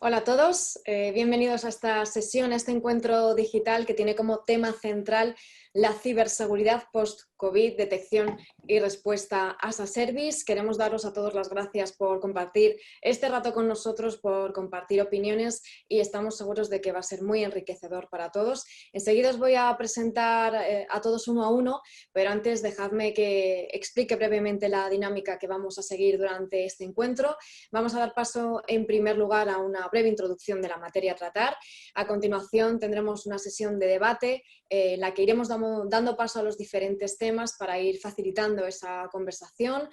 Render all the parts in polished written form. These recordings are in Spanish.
Hola a todos, bienvenidos a esta sesión, a este encuentro digital que tiene como tema central la ciberseguridad post-COVID, detección y respuesta as a service. Queremos daros a todos las gracias por compartir este rato con nosotros, por compartir opiniones y estamos seguros de que va a ser muy enriquecedor para todos. Enseguida os voy a presentar a todos uno a uno, pero antes dejadme que explique brevemente la dinámica que vamos a seguir durante este encuentro. Vamos a dar paso en primer lugar a una breve introducción de la materia a tratar. A continuación tendremos una sesión de debate en la que iremos dando paso a los diferentes temas para ir facilitando esa conversación.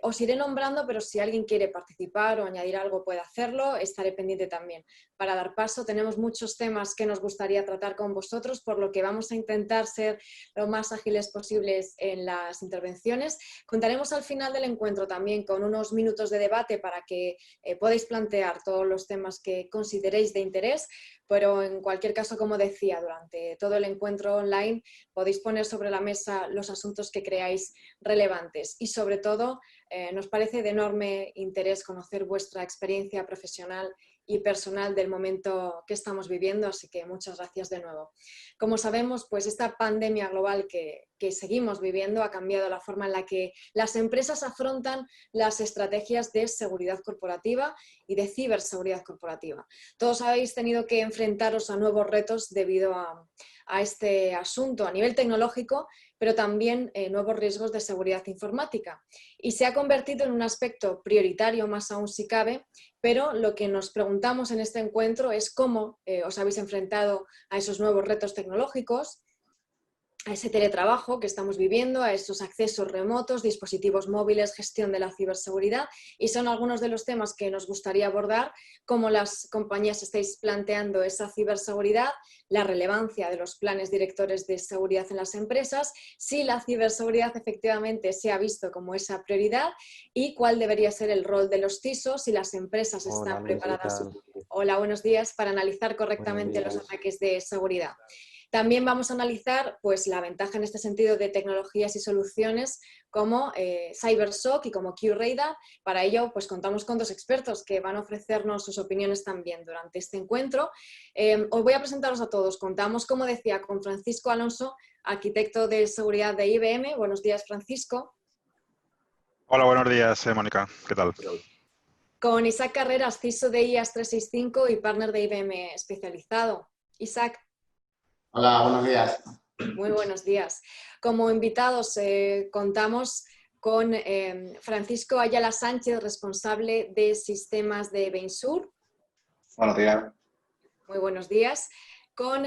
Os iré nombrando, pero si alguien quiere participar o añadir algo puede hacerlo, estaré pendiente también. Para dar paso tenemos muchos temas que nos gustaría tratar con vosotros, por lo que vamos a intentar ser lo más ágiles posibles en las intervenciones. Contaremos al final del encuentro también con unos minutos de debate para que podáis plantear todos los temas que consideréis de interés, pero en cualquier caso, como decía, durante todo el encuentro online podéis poner sobre la mesa los asuntos que creáis relevantes y sobre todo nos parece de enorme interés conocer vuestra experiencia profesional y personal del momento que estamos viviendo, así que muchas gracias de nuevo. Como sabemos, pues esta pandemia global que seguimos viviendo ha cambiado la forma en la que las empresas afrontan las estrategias de seguridad corporativa y de ciberseguridad corporativa. Todos habéis tenido que enfrentaros a nuevos retos debido a este asunto a nivel tecnológico, pero también nuevos riesgos de seguridad informática. Y se ha convertido en un aspecto prioritario, más aún si cabe, pero lo que nos preguntamos en este encuentro es cómo os habéis enfrentado a esos nuevos retos tecnológicos, a ese teletrabajo que estamos viviendo, a esos accesos remotos, dispositivos móviles, gestión de la ciberseguridad, y son algunos de los temas que nos gustaría abordar, cómo las compañías estáis planteando esa ciberseguridad, la relevancia de los planes directores de seguridad en las empresas, si la ciberseguridad efectivamente se ha visto como esa prioridad y cuál debería ser el rol de los CISO, si las empresas Hola están Mónica, ¿qué preparadas. tal? Hola, buenos días, para analizar Buenos correctamente los días. ataques de seguridad. También vamos a analizar pues, la ventaja en este sentido de tecnologías y soluciones como CyberSOC y como QRadar. Para ello pues, contamos con dos expertos que van a ofrecernos sus opiniones también durante este encuentro. Os voy a presentaros a todos. Contamos, como decía, con Francisco Alonso, arquitecto de seguridad de IBM. Buenos días, Francisco. Hola, buenos días, Mónica. ¿Qué tal? Con Isaac Carreras, CISO de IAS 365 y partner de IBM especializado. Isaac. Hola, buenos días. Muy buenos días. Como invitados contamos con Francisco Ayala Sánchez, responsable de sistemas de Beinsur. Buenos días. Muy buenos días. Con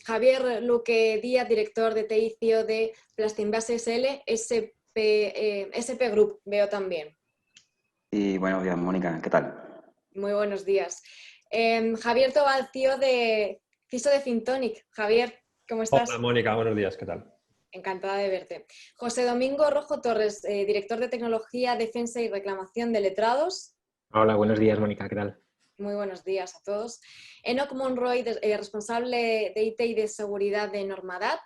Javier Luque Díaz, director de TI CEO de Plastinbase SL, SP Group, veo también. Y buenos días, Mónica, ¿qué tal? Muy buenos días. Javier Tobal, CEO de CISO de Fintonic. Javier, ¿cómo estás? Hola Mónica, buenos días, ¿qué tal? Encantada de verte. José Domingo Rojo Torres, director de Tecnología, Defensa y Reclamación de Letrados. Hola, buenos días, Mónica, ¿qué tal? Muy buenos días a todos. Enoc Monroy, responsable de IT y de Seguridad de Normadat.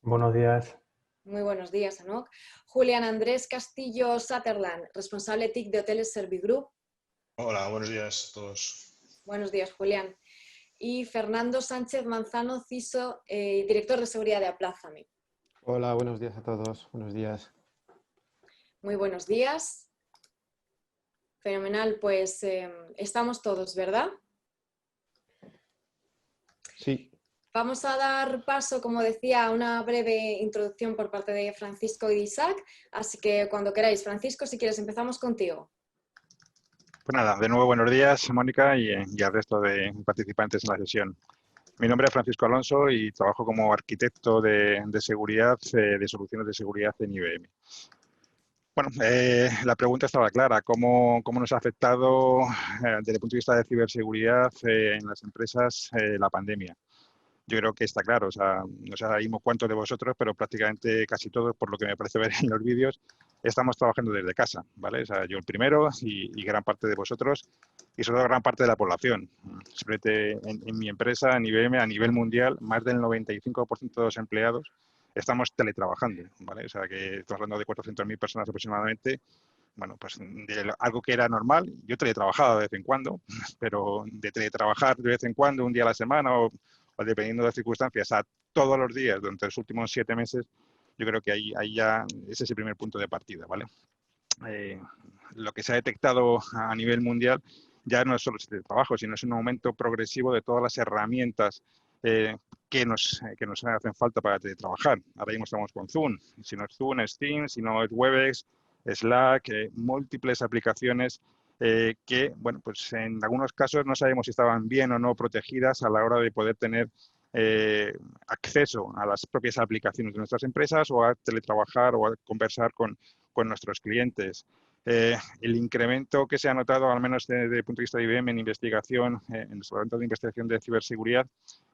Buenos días. Muy buenos días, Enoc. Julián Andrés Castillo Sutherland, responsable TIC de Hoteles Servigroup. Hola, buenos días a todos. Buenos días, Julián. Y Fernando Sánchez Manzano, CISO, director de Seguridad de Aplázame. Hola, buenos días a todos. Buenos días. Muy buenos días. Fenomenal, pues estamos todos, ¿verdad? Sí. Vamos a dar paso, como decía, a una breve introducción por parte de Francisco y de Isaac, así que cuando queráis. Francisco, si quieres, empezamos contigo. Pues nada, de nuevo buenos días, Mónica, y al resto de participantes en la sesión. Mi nombre es Francisco Alonso y trabajo como arquitecto de seguridad, de soluciones de seguridad en IBM. Bueno, la pregunta estaba clara, ¿cómo nos ha afectado desde el punto de vista de ciberseguridad en las empresas la pandemia? Yo creo que está claro, o sea, no sé ahora mismo cuántos de vosotros, pero prácticamente casi todos, por lo que me parece ver en los vídeos, estamos trabajando desde casa, ¿vale? O sea, yo el primero y gran parte de vosotros y sobre todo gran parte de la población. Simplemente en mi empresa, en IBM, a nivel mundial, más del 95% de los empleados estamos teletrabajando, ¿vale? O sea, que estamos hablando de 400.000 personas aproximadamente, bueno, pues de algo que era normal. Yo teletrabajaba de vez en cuando, pero de teletrabajar de vez en cuando, un día a la semana o dependiendo de las circunstancias, a todos los días durante los últimos 7 meses, yo creo que ahí ya ese es el primer punto de partida, ¿vale? Lo que se ha detectado a nivel mundial ya no es solo el trabajo, sino es un aumento progresivo de todas las herramientas que nos hacen falta para trabajar. Ahora mismo estamos con Zoom. Si no es Zoom, es Teams, si no es Webex, Slack, múltiples aplicaciones que, bueno, pues en algunos casos no sabemos si estaban bien o no protegidas a la hora de poder tener acceso a las propias aplicaciones de nuestras empresas o a teletrabajar o a conversar con nuestros clientes. El incremento que se ha notado, al menos desde el punto de vista de IBM en investigación, en el Departamento de Investigación de Ciberseguridad,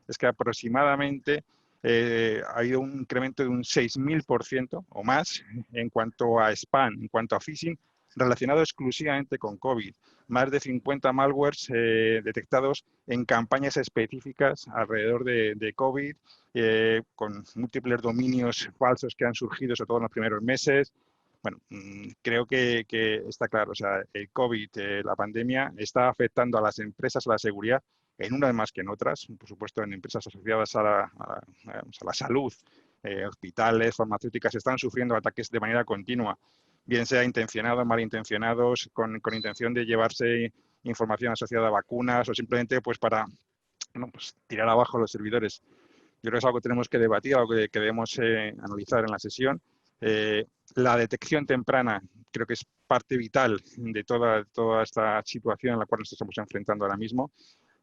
es que aproximadamente ha habido un incremento de un 6.000% o más en cuanto a spam, en cuanto a phishing, relacionado exclusivamente con COVID. Más de 50 malwares detectados en campañas específicas alrededor de COVID, con múltiples dominios falsos que han surgido, sobre todo en los primeros meses. Bueno, creo que está claro, o sea, el COVID, la pandemia, está afectando a las empresas, a la seguridad, en unas más que en otras, por supuesto en empresas asociadas a la salud, hospitales, farmacéuticas, están sufriendo ataques de manera continua, bien sea intencionados, malintencionados, con intención de llevarse información asociada a vacunas o simplemente pues para pues, tirar abajo los servidores. Yo creo que es algo que tenemos que debatir, algo que debemos analizar en la sesión. La detección temprana creo que es parte vital de toda esta situación en la cual nos estamos enfrentando ahora mismo.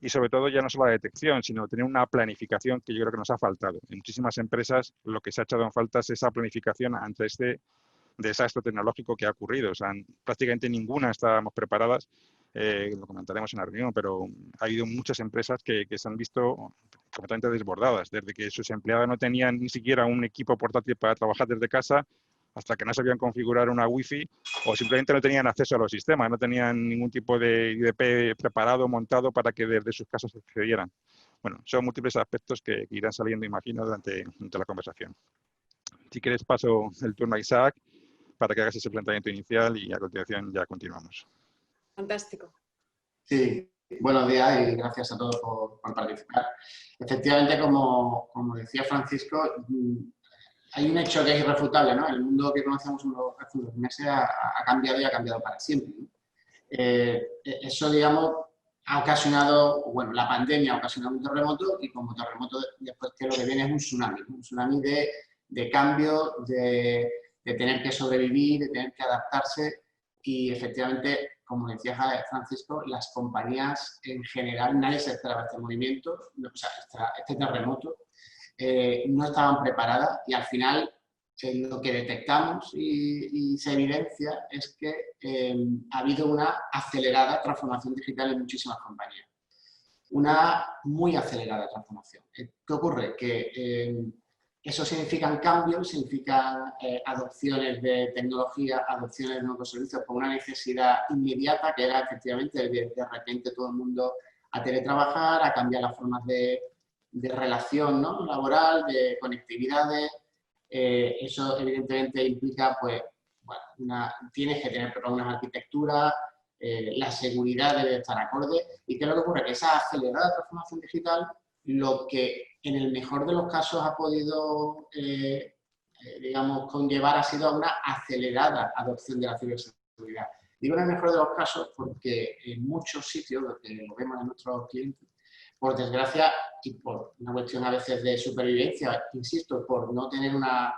Y sobre todo ya no solo la detección, sino tener una planificación que yo creo que nos ha faltado. En muchísimas empresas lo que se ha echado en falta es esa planificación ante este desastre tecnológico que ha ocurrido. O sea, prácticamente ninguna estábamos preparadas, lo comentaremos en la reunión, pero ha habido muchas empresas que se han visto completamente desbordadas, desde que sus empleados no tenían ni siquiera un equipo portátil para trabajar desde casa, hasta que no sabían configurar una Wi-Fi o simplemente no tenían acceso a los sistemas, no tenían ningún tipo de IDP preparado, montado para que desde sus casas accedieran. Bueno, son múltiples aspectos que irán saliendo, imagino, durante la conversación. Si quieres paso el turno a Isaac para que hagas ese planteamiento inicial y a continuación ya continuamos. Fantástico. Sí, buenos días y gracias a todos por participar. Efectivamente, como decía Francisco, hay un hecho que es irrefutable, ¿no? El mundo que conocemos hace unos meses ha cambiado y ha cambiado para siempre, ¿no? Eso, digamos, ha ocasionado, bueno, la pandemia ha ocasionado un terremoto y como terremoto después que lo que viene es un tsunami de cambio, de tener que sobrevivir, de tener que adaptarse y efectivamente, como decía Francisco, las compañías en general, nadie se esperaba este movimiento, o sea, este terremoto, no estaban preparadas y al final lo que detectamos y se evidencia es que ha habido una acelerada transformación digital en muchísimas compañías. Una muy acelerada transformación. ¿Qué ocurre? Que eso significan cambios, significan adopciones de tecnología, adopciones de nuevos servicios por una necesidad inmediata que era efectivamente de repente todo el mundo a teletrabajar, a cambiar las formas de relación, ¿no? Laboral, de conectividades. Eso evidentemente implica, pues, bueno, tienes que tener unas arquitecturas, la seguridad debe estar acorde. ¿Y qué es lo que ocurre? Que esa acelerada transformación digital, lo que en el mejor de los casos ha podido, digamos, conllevar ha sido una acelerada adopción de la ciberseguridad. Digo en el mejor de los casos porque en muchos sitios, lo que lo vemos en nuestros clientes, por desgracia y por una cuestión a veces de supervivencia, insisto, por no tener una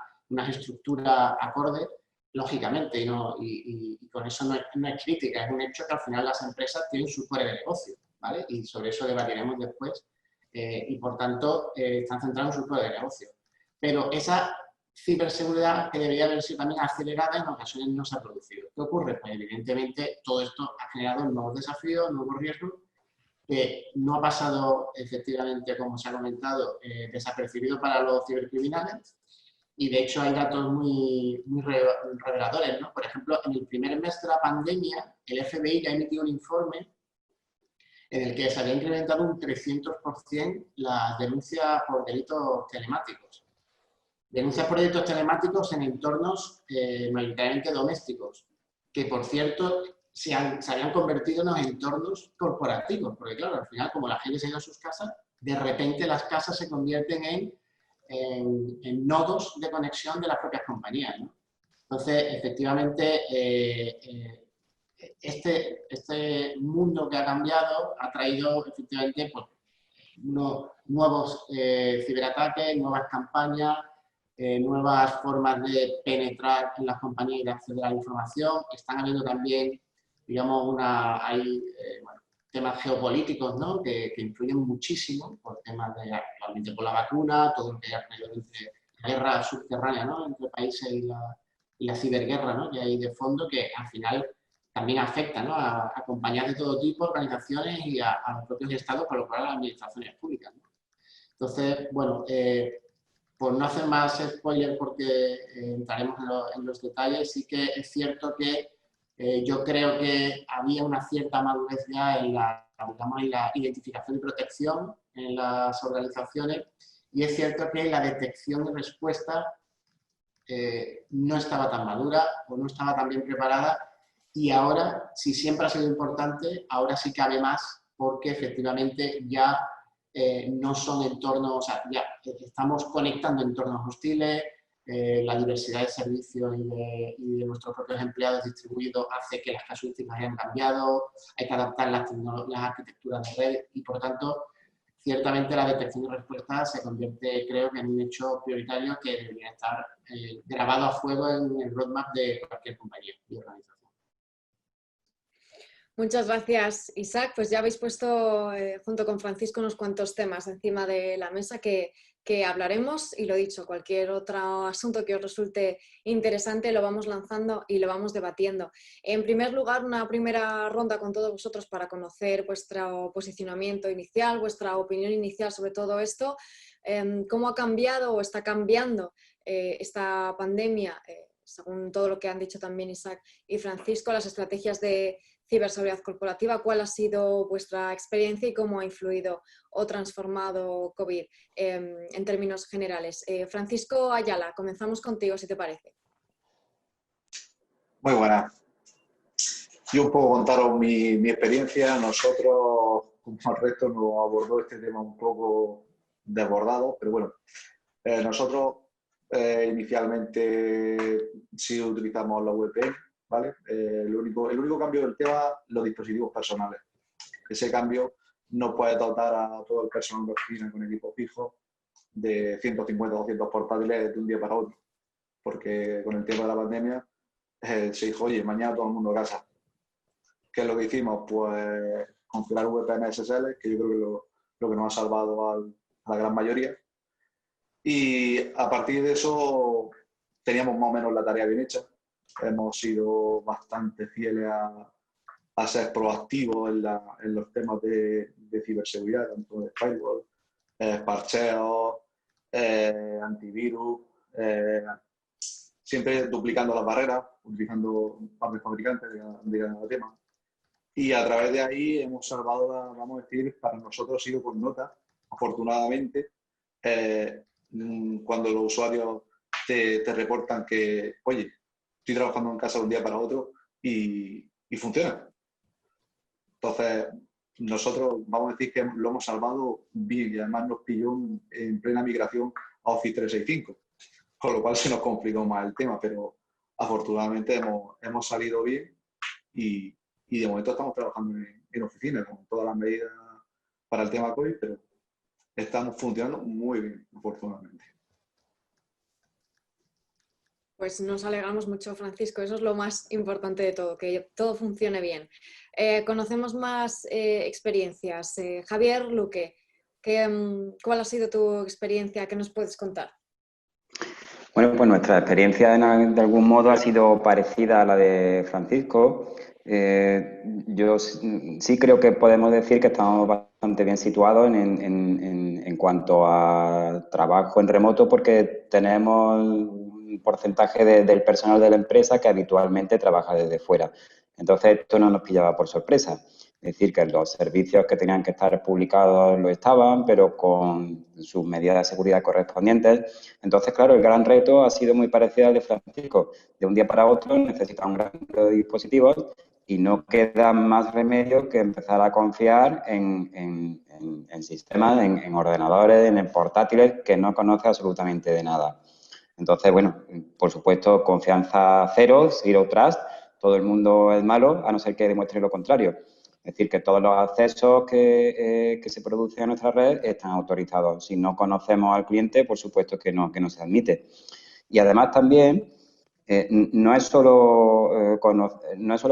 estructura acorde, lógicamente, y con eso no es crítica, es un hecho que al final las empresas tienen su core de negocio, ¿vale? Y sobre eso debatiremos después, y por tanto están centrados en su core de negocio. Pero esa ciberseguridad que debería haber sido también acelerada en ocasiones no se ha producido. ¿Qué ocurre? Pues evidentemente todo esto ha generado nuevos desafíos, nuevos riesgos, que no ha pasado efectivamente, como se ha comentado, desapercibido para los cibercriminales y de hecho hay datos muy reveladores, ¿no? Por ejemplo, en el primer mes de la pandemia, el FBI ya ha emitido un informe en el que se había incrementado un 300% las denuncias por delitos telemáticos. Denuncias por delitos telemáticos en entornos mayoritariamente domésticos. que por cierto se habían convertido en los entornos corporativos, porque claro, al final como la gente se ha ido a sus casas, de repente las casas se convierten en nodos de conexión de las propias compañías, ¿no? Entonces, efectivamente, este mundo que ha cambiado ha traído efectivamente pues, unos nuevos ciberataques, nuevas campañas, nuevas formas de penetrar en las compañías y de acceder a la información. Están habiendo también, digamos, bueno, temas geopolíticos, ¿no? que influyen muchísimo por temas de, actualmente con la vacuna, todo lo que hay alrededor entre la guerra subterránea, ¿no? Entre países y la ciberguerra, ¿no? que hay de fondo, que al final también afecta, ¿no? a compañías de todo tipo, organizaciones y a los propios estados, por lo cual a las administraciones públicas, ¿no? Entonces, bueno, por no hacer más spoiler porque entraremos en los detalles, sí que es cierto que yo creo que había una cierta madurez ya en digamos, en la identificación y protección en las organizaciones, y es cierto que la detección y respuesta no estaba tan madura o no estaba tan bien preparada, y ahora, si siempre ha sido importante, ahora sí cabe más porque efectivamente ya no son entornos, o sea, ya estamos conectando entornos hostiles, la diversidad de servicios y de nuestros propios empleados distribuidos hace que las casuísticas hayan cambiado, hay que adaptar las arquitecturas de red y, por tanto, ciertamente la detección y respuesta se convierte, creo que, en un hecho prioritario que debería estar grabado a fuego en el roadmap de cualquier compañía y organización. Muchas gracias, Isaac. Pues ya habéis puesto junto con Francisco unos cuantos temas encima de la mesa que hablaremos, y lo dicho, cualquier otro asunto que os resulte interesante lo vamos lanzando y lo vamos debatiendo. En primer lugar, una primera ronda con todos vosotros para conocer vuestro posicionamiento inicial, vuestra opinión inicial sobre todo esto. ¿Cómo ha cambiado o está cambiando esta pandemia, según todo lo que han dicho también Isaac y Francisco, las estrategias de ciberseguridad corporativa? ¿Cuál ha sido vuestra experiencia y cómo ha influido o transformado COVID en términos generales? Francisco Ayala, comenzamos contigo, si te parece. Muy buena. Yo un poco contaros mi experiencia. Nosotros, como el resto, nos abordó este tema un poco desbordado, pero bueno, nosotros inicialmente sí utilizamos la VPN, ¿vale? El único cambio del tema, los dispositivos personales. Ese cambio no puede dotar a todo el personal de oficina con equipo fijo de 150 o 200 portátiles de un día para otro, porque con el tema de la pandemia se dijo, oye, mañana todo el mundo a casa. ¿Qué es lo que hicimos? Pues configurar VPN SSL, que yo creo que lo que nos ha salvado a la gran mayoría. Y a partir de eso teníamos más o menos la tarea bien hecha. Hemos sido bastante fieles a ser proactivos en los temas de ciberseguridad, tanto de firewall, parcheos, antivirus, siempre duplicando las barreras, utilizando un par de fabricantes de cada tema. Y a través de ahí hemos salvado, vamos a decir, para nosotros ha sido con nota, afortunadamente, cuando los usuarios te reportan que, oye, estoy trabajando en casa de un día para otro y funciona. Entonces, nosotros vamos a decir que lo hemos salvado bien, y además nos pilló en plena migración a Office 365, con lo cual se nos complicó más el tema, pero afortunadamente hemos salido bien y de momento estamos trabajando en oficina con todas las medidas para el tema COVID, pero estamos funcionando muy bien, afortunadamente. Pues nos alegramos mucho, Francisco. Eso es lo más importante de todo, que todo funcione bien. Conocemos más experiencias. Javier Luque, ¿cuál ha sido tu experiencia? ¿Qué nos puedes contar? Bueno, pues nuestra experiencia de algún modo ha sido parecida a la de Francisco. Yo sí creo que podemos decir que estamos bastante bien situados en cuanto a trabajo en remoto, porque tenemos un porcentaje del personal de la empresa que habitualmente trabaja desde fuera. Entonces, esto no nos pillaba por sorpresa. Es decir, que los servicios que tenían que estar publicados lo estaban, pero con sus medidas de seguridad correspondientes. Entonces, claro, el gran reto ha sido muy parecido al de Francisco. De un día para otro necesita un gran número de dispositivos y no queda más remedio que empezar a confiar en sistemas, en ordenadores, en portátiles que no conoce absolutamente de nada. Entonces, bueno, por supuesto, confianza cero, zero trust, todo el mundo es malo, a no ser que demuestre lo contrario. Es decir, que todos los accesos que se producen a nuestra red están autorizados. Si no conocemos al cliente, por supuesto que no se admite. Y además también no es solo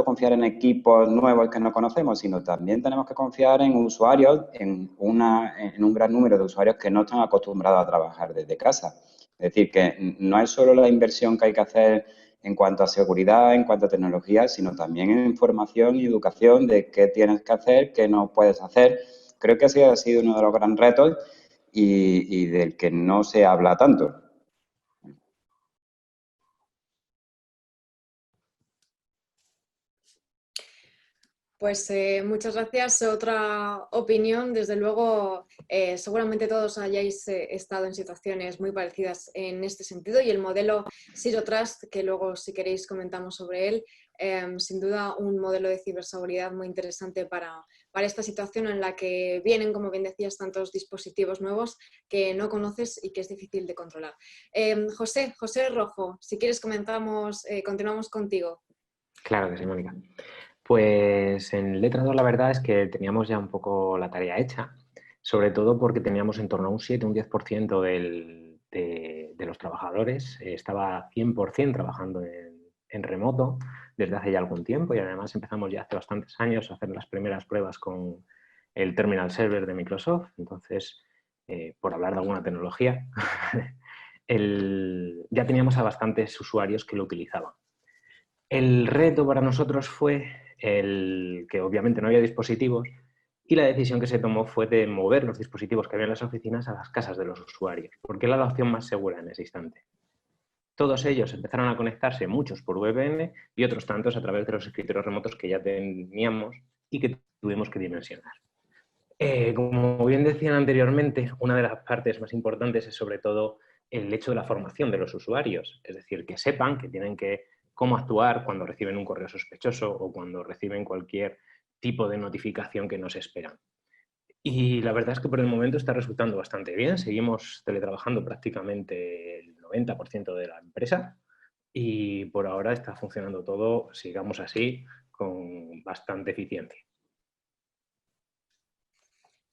confiar en equipos nuevos que no conocemos, sino también tenemos que confiar en usuarios, en un gran número de usuarios que no están acostumbrados a trabajar desde casa. Es decir, que no es solo la inversión que hay que hacer en cuanto a seguridad, en cuanto a tecnología, sino también en información y educación de qué tienes que hacer, qué no puedes hacer. Creo que ese ha sido uno de los grandes retos y del que no se habla tanto. Pues muchas gracias. Otra opinión, desde luego, seguramente todos hayáis estado en situaciones muy parecidas en este sentido y el modelo Zero Trust, que luego si queréis comentamos sobre él, sin duda un modelo de ciberseguridad muy interesante para esta situación en la que vienen, como bien decías, tantos dispositivos nuevos que no conoces y que es difícil de controlar. José Rojo, si quieres continuamos contigo. Claro que sí, Mónica. Pues en Letra 2 la verdad es que teníamos ya un poco la tarea hecha, sobre todo porque teníamos en torno a un 7, un 10% de los trabajadores estaba 100% trabajando en remoto desde hace ya algún tiempo y además empezamos ya hace bastantes años a hacer las primeras pruebas con el Terminal Server de Microsoft. Entonces, por hablar de alguna tecnología, ya teníamos a bastantes usuarios que lo utilizaban. El reto para nosotros fue el que obviamente no había dispositivos y la decisión que se tomó fue de mover los dispositivos que había en las oficinas a las casas de los usuarios, porque era la opción más segura en ese instante. Todos ellos empezaron a conectarse, muchos por VPN y otros tantos a través de los escritorios remotos que ya teníamos y que tuvimos que dimensionar. Como bien decían anteriormente, una de las partes más importantes es sobre todo el hecho de la formación de los usuarios, es decir, que sepan que tienen que cómo actuar cuando reciben un correo sospechoso o cuando reciben cualquier tipo de notificación que no se esperan. Y la verdad es que por el momento está resultando bastante bien. Seguimos teletrabajando prácticamente el 90% de la empresa y por ahora está funcionando todo, sigamos así, con bastante eficiencia.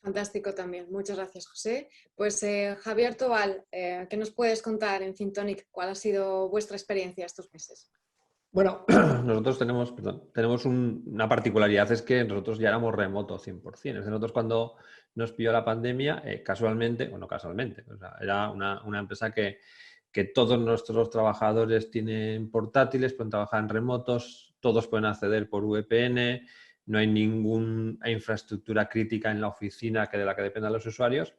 Fantástico también. Muchas gracias, José. Pues Javier Tobal, ¿qué nos puedes contar en Fintonic? ¿Cuál ha sido vuestra experiencia estos meses? Bueno, nosotros tenemos una particularidad, es que nosotros ya éramos remoto 100%. Nosotros cuando nos pilló la pandemia, casualmente, o sea, era una empresa que todos nuestros trabajadores tienen portátiles, pueden trabajar en remotos, todos pueden acceder por VPN, no hay ninguna infraestructura crítica en la oficina de la que dependan los usuarios,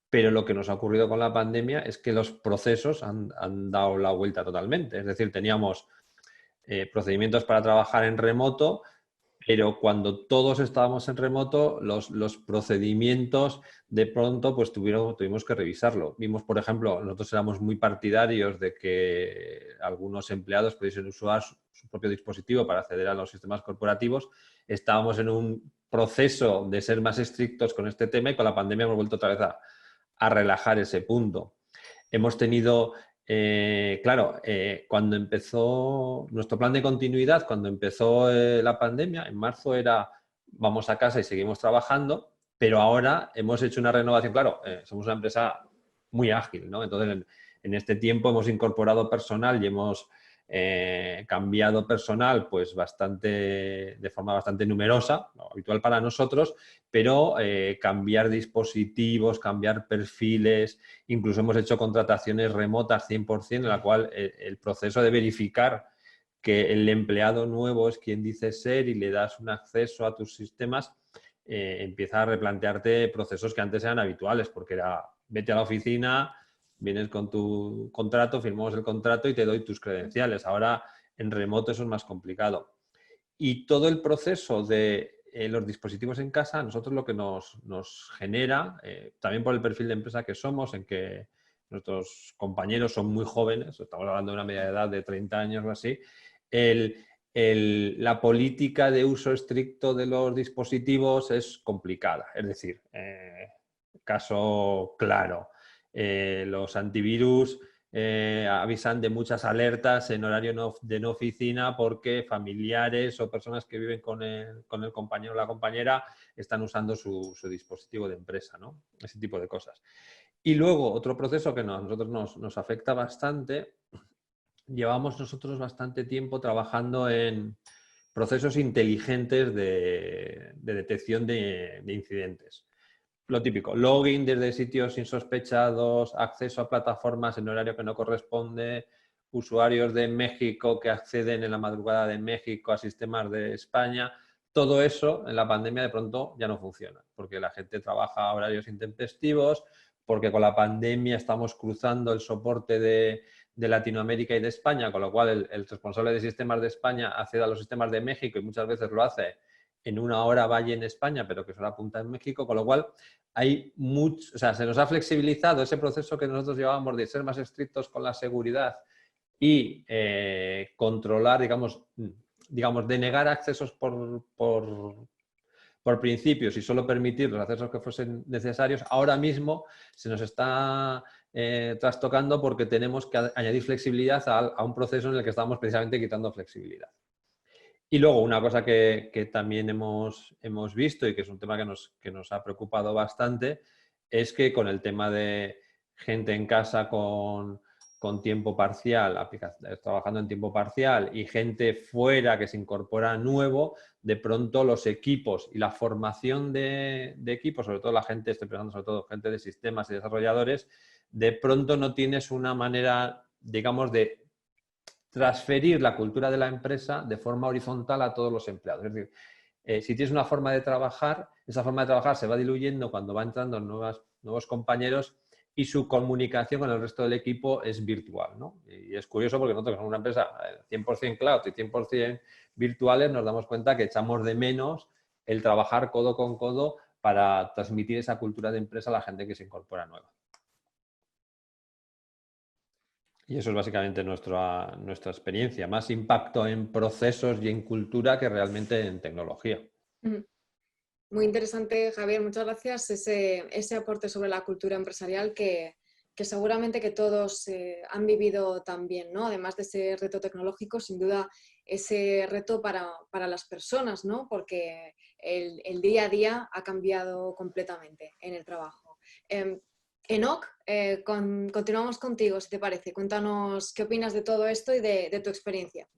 pero lo que nos ha ocurrido con la pandemia es que los procesos han dado la vuelta totalmente. Es decir, teníamos procedimientos para trabajar en remoto, pero cuando todos estábamos en remoto, los procedimientos de pronto pues tuvimos que revisarlo. Vimos, por ejemplo, nosotros éramos muy partidarios de que algunos empleados pudiesen usar su propio dispositivo para acceder a los sistemas corporativos. Estábamos en un proceso de ser más estrictos con este tema y con la pandemia hemos vuelto otra vez a relajar ese punto. Hemos tenido... cuando empezó nuestro plan de continuidad, cuando empezó la pandemia, en marzo era vamos a casa y seguimos trabajando, pero ahora hemos hecho una renovación. Claro, somos una empresa muy ágil, ¿no? Entonces, en este tiempo hemos incorporado personal y hemos cambiado personal pues de forma bastante numerosa, ¿no? Habitual para nosotros, pero cambiar dispositivos, cambiar perfiles, incluso hemos hecho contrataciones remotas 100% en la cual el proceso de verificar que el empleado nuevo es quien dice ser y le das un acceso a tus sistemas, empieza a replantearte procesos que antes eran habituales, porque era vete a la oficina, vienes con tu contrato, firmamos el contrato y te doy tus credenciales. Ahora en remoto eso es más complicado. Y todo el proceso de los dispositivos en casa, a nosotros lo que nos genera, también por el perfil de empresa que somos, en que nuestros compañeros son muy jóvenes, estamos hablando de una media de edad de 30 años o así, la política de uso estricto de los dispositivos es complicada. Es decir, caso claro, los antivirus avisan de muchas alertas en horario de no oficina porque familiares o personas que viven con el compañero o la compañera están usando su dispositivo de empresa, ¿no? Ese tipo de cosas. Y luego, otro proceso que a nosotros nos afecta bastante, llevamos nosotros bastante tiempo trabajando en procesos inteligentes de detección de incidentes. Lo típico, login desde sitios insospechados, acceso a plataformas en horario que no corresponde, usuarios de México que acceden en la madrugada de México a sistemas de España. Todo eso en la pandemia de pronto ya no funciona, porque la gente trabaja a horarios intempestivos, porque con la pandemia estamos cruzando el soporte de Latinoamérica y de España, con lo cual el responsable de sistemas de España accede a los sistemas de México y muchas veces lo hace en una hora valle en España, pero que se la apunta en México, con lo cual hay se nos ha flexibilizado ese proceso que nosotros llevábamos de ser más estrictos con la seguridad y controlar, digamos, denegar accesos por principios y solo permitir los accesos que fuesen necesarios. Ahora mismo se nos está trastocando porque tenemos que añadir flexibilidad a un proceso en el que estamos precisamente quitando flexibilidad. Y luego una cosa que también hemos visto y que es un tema que nos ha preocupado bastante es que con el tema de gente en casa con tiempo parcial, trabajando en tiempo parcial y gente fuera que se incorpora nuevo, de pronto los equipos y la formación de equipos, sobre todo la gente, estoy pensando sobre todo gente de sistemas y desarrolladores, de pronto no tienes una manera, digamos, de transferir la cultura de la empresa de forma horizontal a todos los empleados. Es decir, si tienes una forma de trabajar, esa forma de trabajar se va diluyendo cuando va entrando nuevos compañeros y su comunicación con el resto del equipo es virtual, ¿no? Y es curioso porque nosotros somos una empresa 100% cloud y 100% virtuales, nos damos cuenta que echamos de menos el trabajar codo con codo para transmitir esa cultura de empresa a la gente que se incorpora nueva. Y eso es básicamente nuestra experiencia, más impacto en procesos y en cultura que realmente en tecnología. Muy interesante, Javier, muchas gracias. Ese aporte sobre la cultura empresarial que seguramente que todos han vivido también, ¿no? Además de ese reto tecnológico, sin duda ese reto para las personas, ¿no? Porque el día a día ha cambiado completamente en el trabajo. Enoc, continuamos contigo, si te parece. Cuéntanos qué opinas de todo esto y de tu experiencia.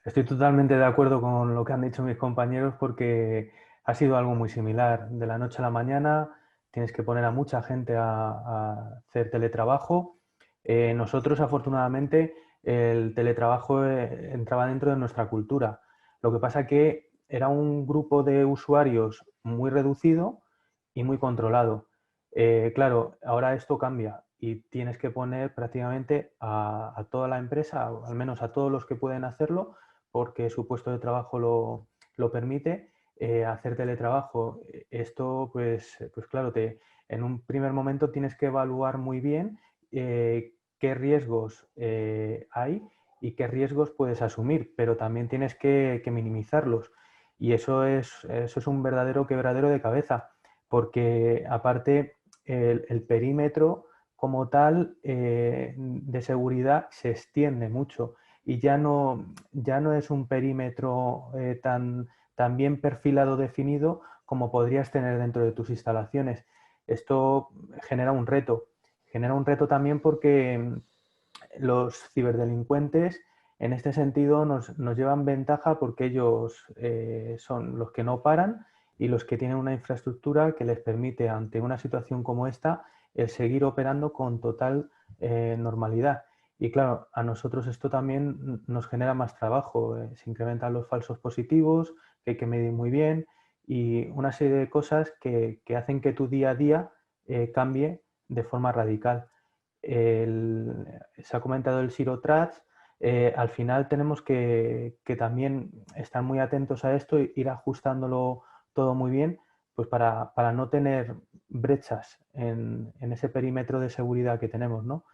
Estoy totalmente de acuerdo con lo que han dicho mis compañeros porque ha sido algo muy similar. De la noche a la mañana tienes que poner a mucha gente a hacer teletrabajo. Nosotros, afortunadamente, el teletrabajo entraba dentro de nuestra cultura. Lo que pasa que era un grupo de usuarios muy reducido y muy controlado. Claro, ahora esto cambia y tienes que poner prácticamente a toda la empresa, al menos a todos los que pueden hacerlo, porque su puesto de trabajo lo permite, hacer teletrabajo. Esto, pues claro, en un primer momento tienes que evaluar muy bien qué riesgos hay y qué riesgos puedes asumir, pero también tienes que minimizarlos. Y eso es un verdadero quebradero de cabeza, porque aparte el perímetro como tal de seguridad se extiende mucho y ya no es un perímetro tan bien perfilado, definido como podrías tener dentro de tus instalaciones. Esto genera un reto también porque los ciberdelincuentes en este sentido nos llevan ventaja porque ellos son los que no paran y los que tienen una infraestructura que les permite, ante una situación como esta, el seguir operando con total normalidad. Y claro, a nosotros esto también nos genera más trabajo. Se incrementan los falsos positivos, que hay que medir muy bien, y una serie de cosas que hacen que tu día a día cambie de forma radical. Se ha comentado el Zero Trust. al final tenemos que también estar muy atentos a esto e ir ajustándolo todo muy bien, pues para no tener brechas en ese perímetro de seguridad que tenemos, ¿no?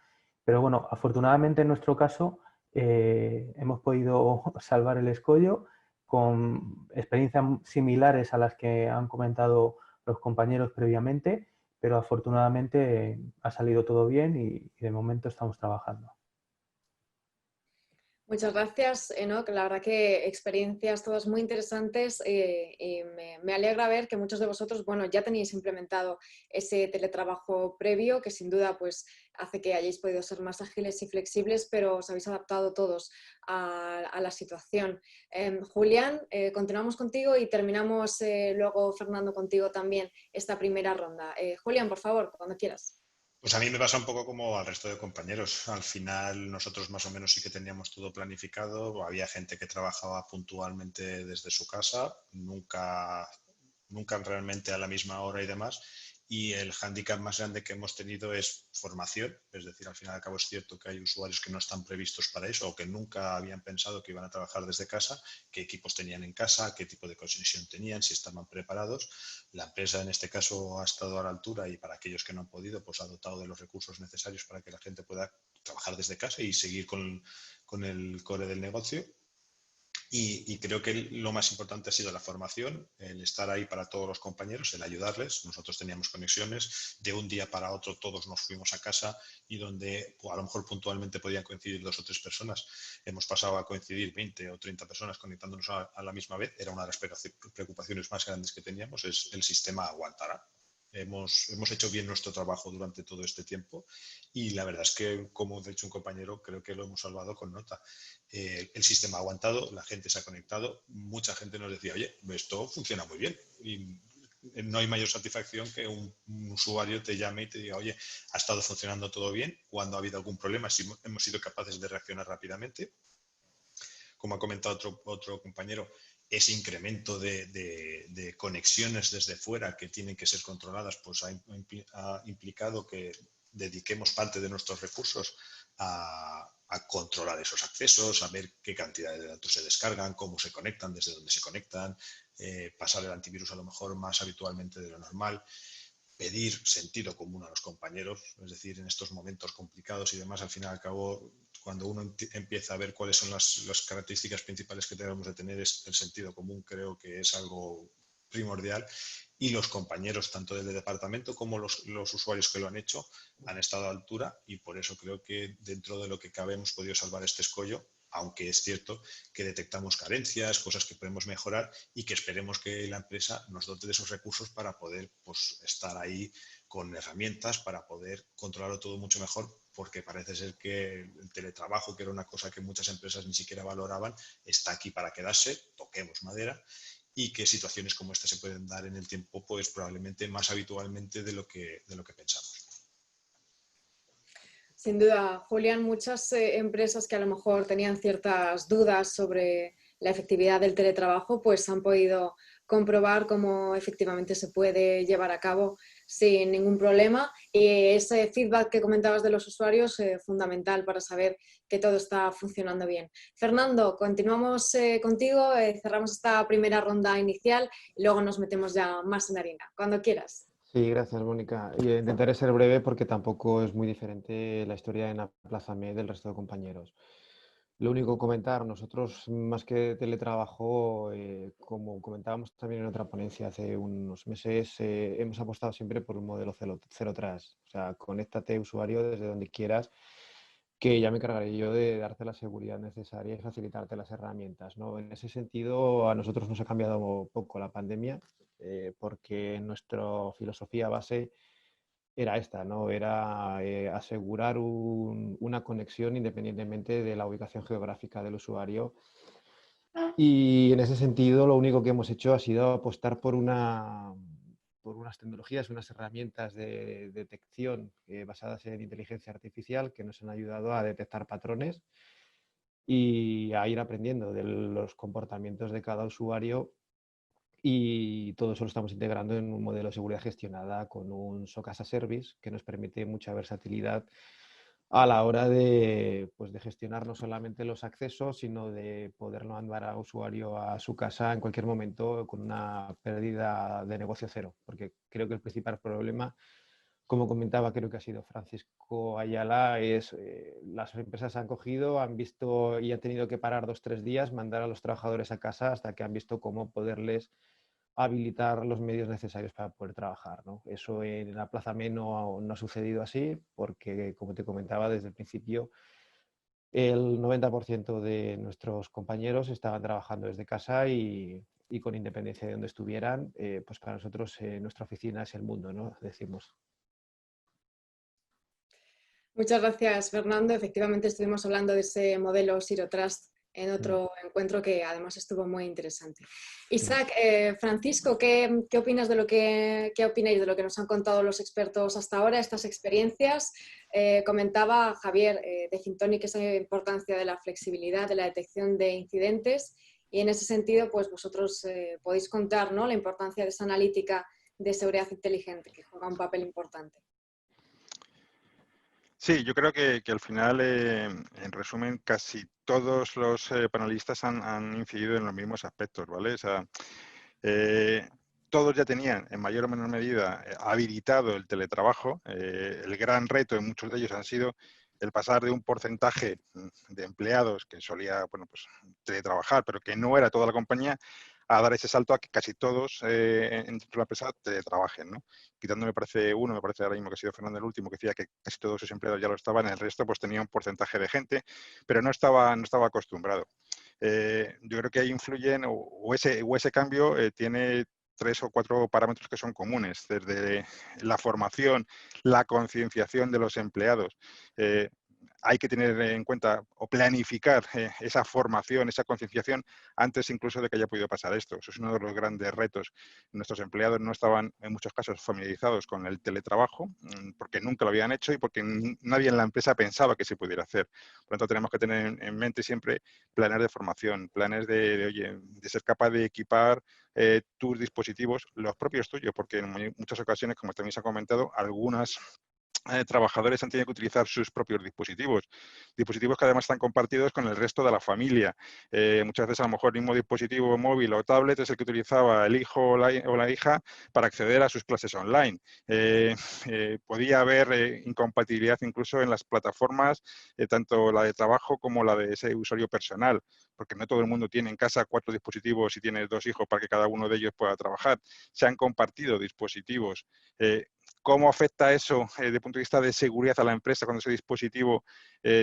Pero bueno, afortunadamente en nuestro caso hemos podido salvar el escollo con experiencias similares a las que han comentado los compañeros previamente, pero afortunadamente ha salido todo bien y de momento estamos trabajando. Muchas gracias, Enoc. La verdad que experiencias todas muy interesantes y me alegra ver que muchos de vosotros, bueno, ya tenéis implementado ese teletrabajo previo que sin duda pues hace que hayáis podido ser más ágiles y flexibles, pero os habéis adaptado todos a la situación. Julián, continuamos contigo y terminamos luego, Fernando, contigo también esta primera ronda. Julián, por favor, cuando quieras. Pues a mí me pasa un poco como al resto de compañeros. Al final nosotros más o menos sí que teníamos todo planificado. Había gente que trabajaba puntualmente desde su casa, nunca realmente a la misma hora y demás. Y el hándicap más grande que hemos tenido es formación. Es decir, al final y al cabo es cierto que hay usuarios que no están previstos para eso o que nunca habían pensado que iban a trabajar desde casa, qué equipos tenían en casa, qué tipo de conexión tenían, si estaban preparados. La empresa en este caso ha estado a la altura y para aquellos que no han podido, pues ha dotado de los recursos necesarios para que la gente pueda trabajar desde casa y seguir con el core del negocio. Y creo que lo más importante ha sido la formación, el estar ahí para todos los compañeros, el ayudarles. Nosotros teníamos conexiones, de un día para otro todos nos fuimos a casa y donde pues, a lo mejor puntualmente podían coincidir 2 o 3 personas, hemos pasado a coincidir 20 o 30 personas conectándonos a la misma vez. Era una de las preocupaciones más grandes que teníamos, es el sistema aguantará. Hemos hecho bien nuestro trabajo durante todo este tiempo y la verdad es que, como ha dicho un compañero, creo que lo hemos salvado con nota. El sistema ha aguantado, la gente se ha conectado, mucha gente nos decía, oye, esto funciona muy bien. Y no hay mayor satisfacción que un usuario te llame y te diga, oye, ha estado funcionando todo bien, cuando ha habido algún problema, si hemos sido capaces de reaccionar rápidamente. Como ha comentado otro compañero, ese incremento de conexiones desde fuera que tienen que ser controladas, pues ha implicado que dediquemos parte de nuestros recursos a controlar esos accesos, a ver qué cantidad de datos se descargan, cómo se conectan, desde dónde se conectan, pasar el antivirus a lo mejor más habitualmente de lo normal, pedir sentido común a los compañeros, es decir, en estos momentos complicados y demás, al fin y al cabo, cuando uno empieza a ver cuáles son las características principales que debemos de tener, es el sentido común, creo que es algo primordial. Y los compañeros, tanto del departamento como los usuarios que lo han hecho, han estado a la altura y por eso creo que dentro de lo que cabe hemos podido salvar este escollo, aunque es cierto que detectamos carencias, cosas que podemos mejorar y que esperemos que la empresa nos dote de esos recursos para poder pues, estar ahí con herramientas para poder controlarlo todo mucho mejor, porque parece ser que el teletrabajo, que era una cosa que muchas empresas ni siquiera valoraban, está aquí para quedarse, toquemos madera, y que situaciones como esta se pueden dar en el tiempo pues probablemente más habitualmente de lo que pensamos. Sin duda, Julián, muchas empresas que a lo mejor tenían ciertas dudas sobre la efectividad del teletrabajo, pues han podido comprobar cómo efectivamente se puede llevar a cabo sin ningún problema. Y ese feedback que comentabas de los usuarios es fundamental para saber que todo está funcionando bien. Fernando, continuamos contigo, cerramos esta primera ronda inicial y luego nos metemos ya más en harina, cuando quieras. Sí, gracias, Mónica. Y intentaré ser breve porque tampoco es muy diferente la historia en Aplázame del resto de compañeros. Lo único comentar, nosotros más que teletrabajo, como comentábamos también en otra ponencia hace unos meses, hemos apostado siempre por un modelo cero trust. O sea, conéctate usuario desde donde quieras, que ya me encargaré yo de darte la seguridad necesaria y facilitarte las herramientas, ¿no? En ese sentido, a nosotros nos ha cambiado poco la pandemia, porque nuestra filosofía base era esta, ¿no? Era asegurar una conexión independientemente de la ubicación geográfica del usuario. Y en ese sentido, lo único que hemos hecho ha sido apostar por unas tecnologías, unas herramientas de detección basadas en inteligencia artificial que nos han ayudado a detectar patrones y a ir aprendiendo de los comportamientos de cada usuario. Y todo eso lo estamos integrando en un modelo de seguridad gestionada con un SOC as a Service que nos permite mucha versatilidad a la hora de, pues, de gestionar no solamente los accesos, sino de poderlo mandar al usuario a su casa en cualquier momento con una pérdida de negocio cero. Porque creo que el principal problema, como comentaba, creo que ha sido Francisco Ayala, es las empresas han cogido, han visto y han tenido que parar 2 o 3 días, mandar a los trabajadores a casa hasta que han visto cómo poderles habilitar los medios necesarios para poder trabajar, ¿no? Eso en la Plaza ME no ha sucedido así porque, como te comentaba desde el principio, el 90% de nuestros compañeros estaban trabajando desde casa y con independencia de donde estuvieran, pues para nosotros nuestra oficina es el mundo, ¿no? Decimos. Muchas gracias, Fernando. Efectivamente, estuvimos hablando de ese modelo Zero Trust en otro encuentro que además estuvo muy interesante. Isaac, Francisco, ¿qué opinas de qué opináis de lo que nos han contado los expertos hasta ahora, estas experiencias? Comentaba Javier de Fintonic esa importancia de la flexibilidad, de la detección de incidentes, y en ese sentido, pues vosotros podéis contar, ¿no?, la importancia de esa analítica de seguridad inteligente, que juega un papel importante. Sí, yo creo que al final, en resumen, casi todos los panelistas han incidido en los mismos aspectos, ¿vale? O sea, todos ya tenían, en mayor o menor medida, habilitado el teletrabajo. El gran reto en muchos de ellos han sido el pasar de un porcentaje de empleados que solía, bueno, pues, teletrabajar, pero que no era toda la compañía, a dar ese salto a que casi todos en la empresa teletrabajen, ¿no? Quitando, me parece ahora mismo que ha sido Fernando el último, que decía que casi todos sus empleados ya lo estaban, el resto pues tenía un porcentaje de gente, pero no estaba acostumbrado. Yo creo que ahí influyen, o ese cambio tiene 3 o 4 parámetros que son comunes, desde la formación, la concienciación de los empleados. Hay que tener en cuenta o planificar esa formación, esa concienciación antes incluso de que haya podido pasar esto. Eso es uno de los grandes retos. Nuestros empleados no estaban en muchos casos familiarizados con el teletrabajo porque nunca lo habían hecho y porque nadie en la empresa pensaba que se pudiera hacer. Por lo tanto, tenemos que tener en mente siempre planes de formación, planes de ser capaz de equipar tus dispositivos, los propios tuyos, porque en muchas ocasiones, como también se ha comentado, algunas trabajadores han tenido que utilizar sus propios dispositivos que además están compartidos con el resto de la familia. Muchas veces a lo mejor el mismo dispositivo móvil o tablet es el que utilizaba el hijo o la hija para acceder a sus clases online. Podía haber incompatibilidad incluso en las plataformas, tanto la de trabajo como la de ese usuario personal, porque no todo el mundo tiene en casa 4 dispositivos y tiene 2 hijos para que cada uno de ellos pueda trabajar. Se han compartido dispositivos. ¿Cómo afecta eso desde el punto de vista de seguridad a la empresa cuando ese dispositivo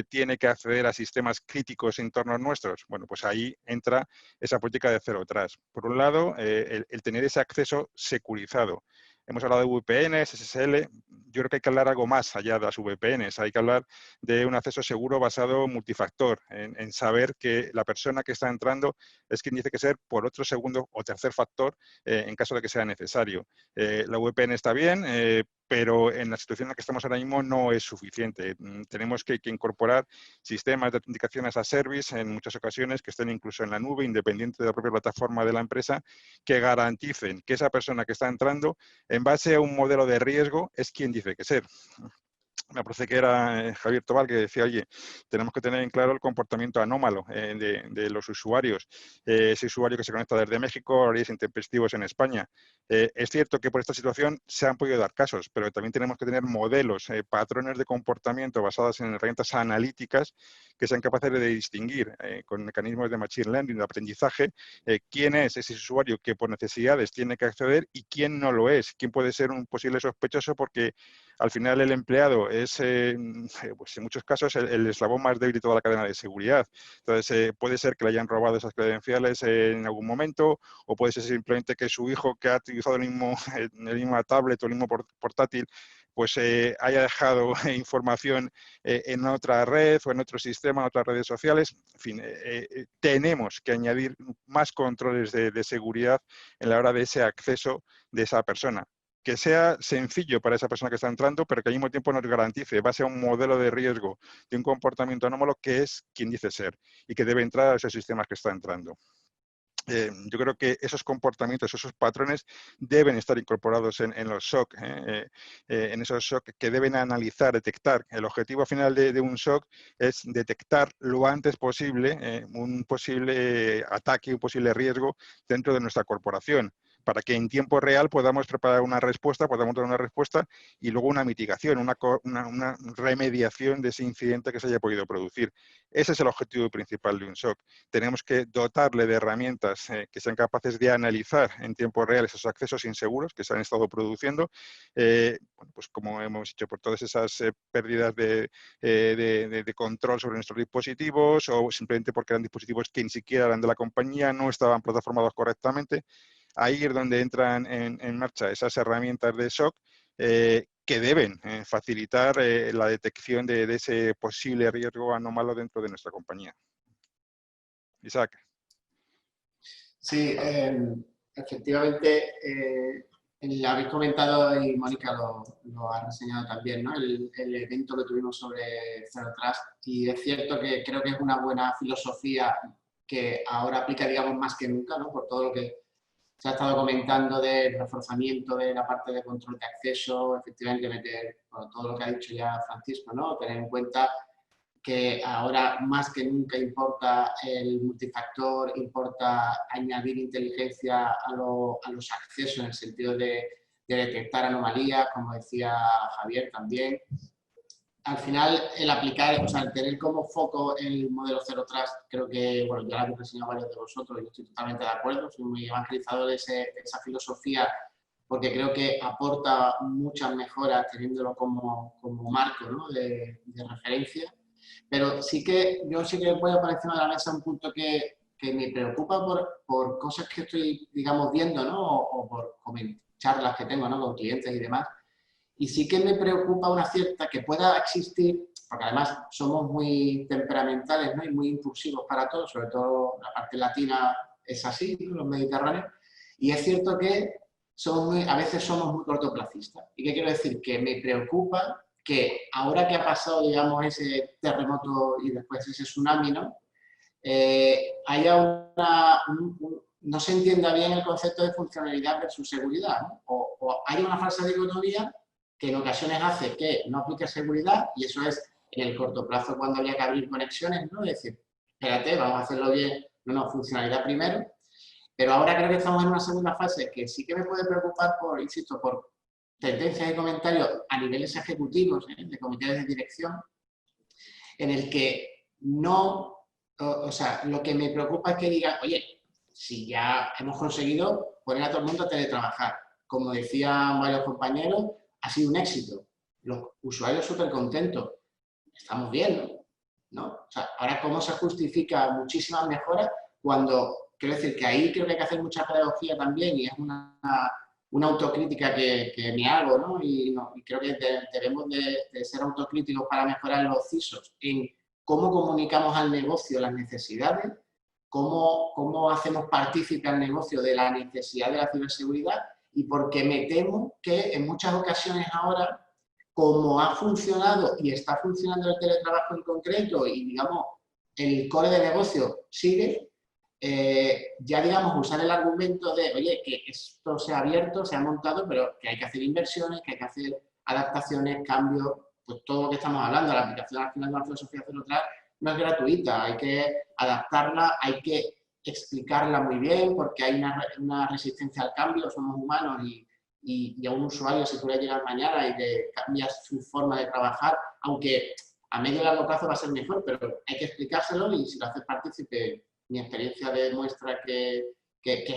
tiene que acceder a sistemas críticos en torno a nuestros? Bueno, pues ahí entra esa política de Zero Trust. Por un lado, el tener ese acceso securizado. Hemos hablado de VPNs, SSL. Yo creo que hay que hablar algo más allá de las VPNs. Hay que hablar de un acceso seguro basado multifactor, en saber que la persona que está entrando es quien dice que ser por otro segundo o tercer factor en caso de que sea necesario. La VPN está bien, pero en la situación en la que estamos ahora mismo no es suficiente. Tenemos que incorporar sistemas de autenticación as a service en muchas ocasiones que estén incluso en la nube, independiente de la propia plataforma de la empresa, que garanticen que esa persona que está entrando, en base a un modelo de riesgo, es quien dice que ser. Me parece que era Javier Tobal que decía, oye, tenemos que tener en claro el comportamiento anómalo de los usuarios. Ese usuario que se conecta desde México, horarios intempestivos en España. Es cierto que por esta situación se han podido dar casos, pero también tenemos que tener modelos, patrones de comportamiento basados en herramientas analíticas que sean capaces de distinguir con mecanismos de machine learning, de aprendizaje, quién es ese usuario que por necesidades tiene que acceder y quién no lo es, quién puede ser un posible sospechoso porque al final el empleado es, pues en muchos casos, el eslabón más débil de toda la cadena de seguridad. Entonces, puede ser que le hayan robado esas credenciales en algún momento, o puede ser simplemente que su hijo, que ha utilizado el mismo tablet o el mismo portátil, pues haya dejado información en otra red o en otro sistema, en otras redes sociales. En fin, tenemos que añadir más controles de seguridad en la hora de ese acceso de esa persona. Que sea sencillo para esa persona que está entrando, pero que al mismo tiempo nos garantice, base a un modelo de riesgo, de un comportamiento anómalo que es quien dice ser y que debe entrar a esos sistemas que está entrando. yo creo que esos comportamientos, esos patrones deben estar incorporados en los SOC, en esos SOC que deben analizar, detectar. El objetivo final de un SOC es detectar lo antes posible un posible ataque, un posible riesgo dentro de nuestra corporación, para que en tiempo real podamos preparar una respuesta, podamos dar una respuesta y luego una mitigación, una remediación de ese incidente que se haya podido producir. Ese es el objetivo principal de un SOC. Tenemos que dotarle de herramientas que sean capaces de analizar en tiempo real esos accesos inseguros que se han estado produciendo, bueno, pues como hemos dicho, por todas esas pérdidas de control sobre nuestros dispositivos, o simplemente porque eran dispositivos que ni siquiera eran de la compañía, no estaban plataformados correctamente. Ahí es donde entran en marcha esas herramientas de SOC que deben facilitar la detección de ese posible riesgo anómalo dentro de nuestra compañía. Isaac. Sí, efectivamente, lo habéis comentado y Mónica lo ha reseñado también, ¿no? El evento que tuvimos sobre Zero Trust, y es cierto que creo que es una buena filosofía que ahora aplica, digamos, más que nunca, ¿no? Por todo lo que se ha estado comentando del reforzamiento de la parte de control de acceso, efectivamente meter, bueno, todo lo que ha dicho ya Francisco, ¿no? Tener en cuenta que ahora más que nunca importa el multifactor, importa añadir inteligencia a los accesos en el sentido de detectar anomalías, como decía Javier también. Al final, el aplicar, o sea, el tener como foco el modelo Zero Trust, creo que, bueno, ya lo habéis enseñado varios de vosotros y yo estoy totalmente de acuerdo, soy muy evangelizador de esa filosofía, porque creo que aporta muchas mejoras teniéndolo como marco, ¿no? de referencia. Pero sí que yo sí que voy a poner encima de la mesa un punto que me preocupa por cosas que estoy, digamos, viendo, ¿no? O por charlas que tengo, ¿no? Con clientes y demás. Y sí que me preocupa una cierta que pueda existir, porque además somos muy temperamentales, ¿no? Y muy impulsivos para todo, sobre todo la parte latina es así, ¿no? Los mediterráneos. Y es cierto que a veces somos muy cortoplacistas. ¿Y qué quiero decir? Que me preocupa que ahora que ha pasado, digamos, ese terremoto y después ese tsunami, ¿no? Haya no se entienda bien el concepto de funcionalidad versus seguridad, ¿no? O hay una falsa dicotomía que en ocasiones hace que no aplique seguridad, y eso es en el corto plazo cuando había que abrir conexiones, ¿no? Es decir, espérate, vamos a hacerlo bien, no, funcionalidad primero. Pero ahora creo que estamos en una segunda fase que sí que me puede preocupar por, insisto, por tendencias y comentarios a niveles ejecutivos, de comités de dirección, en el que no, o sea, lo que me preocupa es que digan, oye, si ya hemos conseguido poner a todo el mundo a teletrabajar, como decían varios compañeros, ha sido un éxito, los usuarios súper contentos, estamos bien, ¿no? O sea, ahora cómo se justifica muchísimas mejoras cuando, quiero decir que ahí creo que hay que hacer mucha pedagogía también, y es una autocrítica que me hago, ¿no? Y creo que debemos de ser autocríticos para mejorar los CISOs en cómo comunicamos al negocio las necesidades, cómo hacemos partícipe al negocio de la necesidad de la ciberseguridad, y porque me temo que en muchas ocasiones ahora, como ha funcionado y está funcionando el teletrabajo en concreto y, digamos, el core de negocio sigue, ya, digamos, usar el argumento de, oye, que esto se ha abierto, se ha montado, pero que hay que hacer inversiones, que hay que hacer adaptaciones, cambios, pues todo lo que estamos hablando. La aplicación al final de la filosofía Zero Trust no es gratuita, hay que adaptarla, hay que explicarla muy bien, porque hay una resistencia al cambio, somos humanos, y a un usuario, si tú le llegas mañana y le cambias su forma de trabajar, aunque a medio y largo plazo va a ser mejor, pero hay que explicárselo, y si lo haces partícipe, mi experiencia demuestra que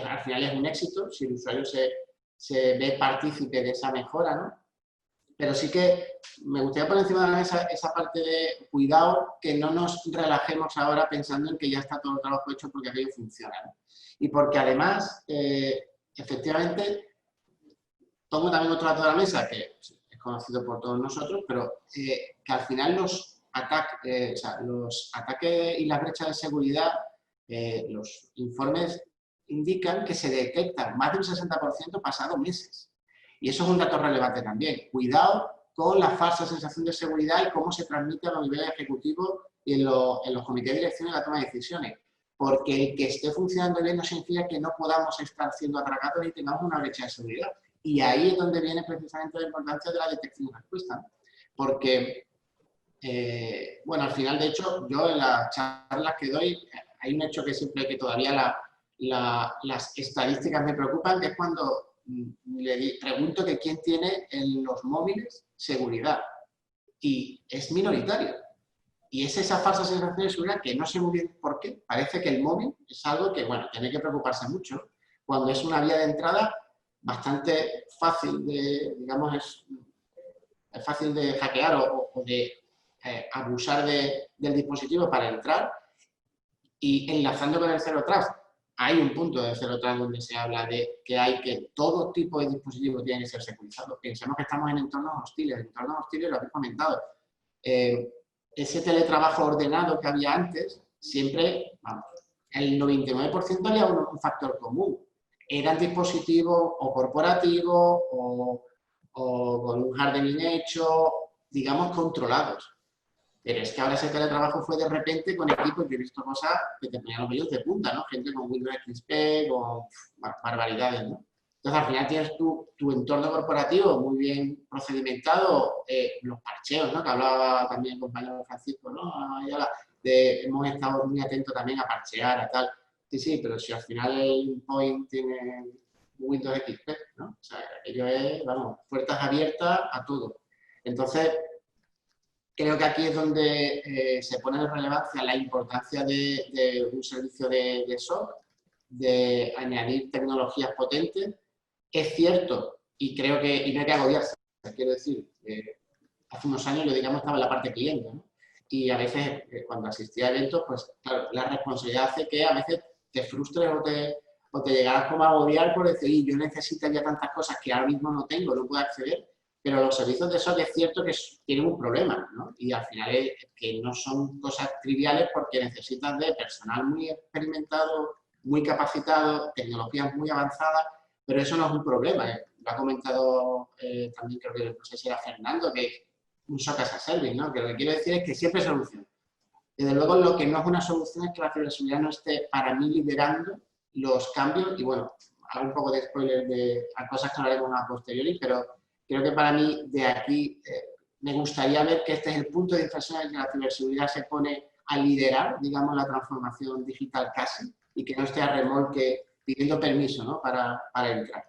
al final es un éxito si el usuario se ve partícipe de esa mejora, ¿no? Pero sí que me gustaría poner encima de la mesa esa parte de cuidado, que no nos relajemos ahora pensando en que ya está todo el trabajo hecho porque aquello funciona, ¿no? Y porque además, efectivamente, pongo también otro dato de la mesa que es conocido por todos nosotros, pero que al final los ataques y las brechas de seguridad, los informes indican que se detectan más del 60% pasados meses. Y eso es un dato relevante también. Cuidado con la falsa sensación de seguridad y cómo se transmite a los niveles ejecutivos y en los comités de dirección y la toma de decisiones. porque el que esté funcionando bien no significa que no podamos estar siendo atracados y tengamos una brecha de seguridad. Y ahí es donde viene precisamente la importancia de la detección y respuesta, ¿no? Porque, bueno, al final, de hecho, yo en las charlas que doy, hay un hecho que siempre que todavía las estadísticas me preocupan, que es cuando le pregunto que quién tiene en los móviles seguridad. Y es minoritario. Y es esa falsa sensación de seguridad que no sé muy bien por qué. Parece que el móvil es algo que, bueno, tiene que preocuparse mucho, cuando es una vía de entrada bastante fácil de, digamos, es fácil de hackear o de abusar del dispositivo para entrar. Y enlazando con el Zero Trust, hay un punto de Zero Trust donde se habla de que todo tipo de dispositivos tienen que ser securizados. Pensemos que estamos en entornos hostiles. Lo habéis comentado. Ese teletrabajo ordenado que había antes, siempre, vamos, el 99% había un factor común. Eran dispositivos o corporativos o con un hardening hecho, digamos, controlados. Pero es que ahora ese teletrabajo fue de repente con equipos, que he visto cosas que te ponían los vellos de punta, ¿no? Gente con Windows XP, con barbaridades, ¿no? Entonces, al final tienes tu entorno corporativo muy bien procedimentado, los parcheos, ¿no? Que hablaba también el compañero Francisco, ¿no? Hemos estado muy atentos también a parchear, a tal. Sí, pero si al final el point tiene Windows XP, ¿no? O sea, aquello es, vamos, puertas abiertas a todo. Entonces, creo que aquí es donde se pone en relevancia la importancia de un servicio de SOC, de añadir tecnologías potentes. Es cierto, y creo que, y no hay que agobiarse, quiero decir, hace unos años yo, digamos, estaba en la parte cliente, ¿no? Y a veces, cuando asistía a eventos, pues claro, la responsabilidad hace que a veces te frustres o te llegaras como a agobiar por decir, yo necesito ya tantas cosas que ahora mismo no tengo, no puedo acceder, pero los servicios de SOC es cierto que tienen un problema, ¿no? Y al final es que no son cosas triviales porque necesitas de personal muy experimentado, muy capacitado, tecnologías muy avanzadas, pero eso no es un problema. Lo ha comentado también, creo que no sé si era Fernando, que es un SOC as a service, ¿no? Que lo que quiero decir es que siempre hay solución. Desde luego, lo que no es una solución es que la ciberseguridad no esté, para mí, liderando los cambios. Y bueno, hago un poco de spoiler a cosas que hablaremos a posteriori, pero creo que para mí, de aquí, me gustaría ver que este es el punto de inflexión en el que la ciberseguridad se pone a liderar, digamos, la transformación digital casi, y que no esté a remolque pidiendo permiso, ¿no? para entrar.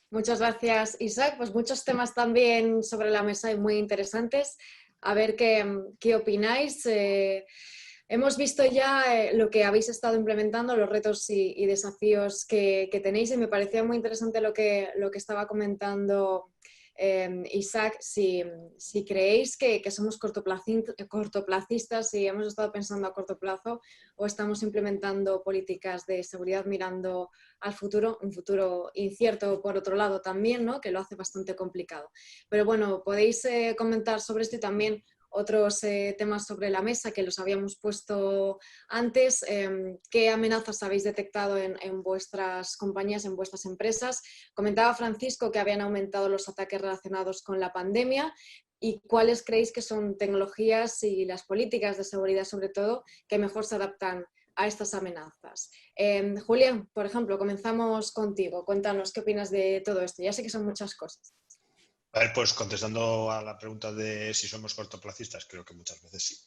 Muchas gracias, Isaac. Pues muchos temas también sobre la mesa y muy interesantes. A ver qué opináis. Hemos visto ya lo que habéis estado implementando, los retos y desafíos que tenéis, y me parecía muy interesante lo que estaba comentando Isaac, si creéis que somos cortoplacistas, si hemos estado pensando a corto plazo o estamos implementando políticas de seguridad mirando al futuro, un futuro incierto por otro lado también, ¿no? Que lo hace bastante complicado. Pero bueno, podéis comentar sobre esto y también otros temas sobre la mesa que los habíamos puesto antes. ¿Qué amenazas habéis detectado en vuestras compañías, en vuestras empresas? Comentaba Francisco que habían aumentado los ataques relacionados con la pandemia. ¿Y cuáles creéis que son tecnologías y las políticas de seguridad, sobre todo, que mejor se adaptan a estas amenazas? Julián, por ejemplo, comenzamos contigo. Cuéntanos qué opinas de todo esto. Ya sé que son muchas cosas. A ver, pues contestando a la pregunta de si somos cortoplacistas, creo que muchas veces sí.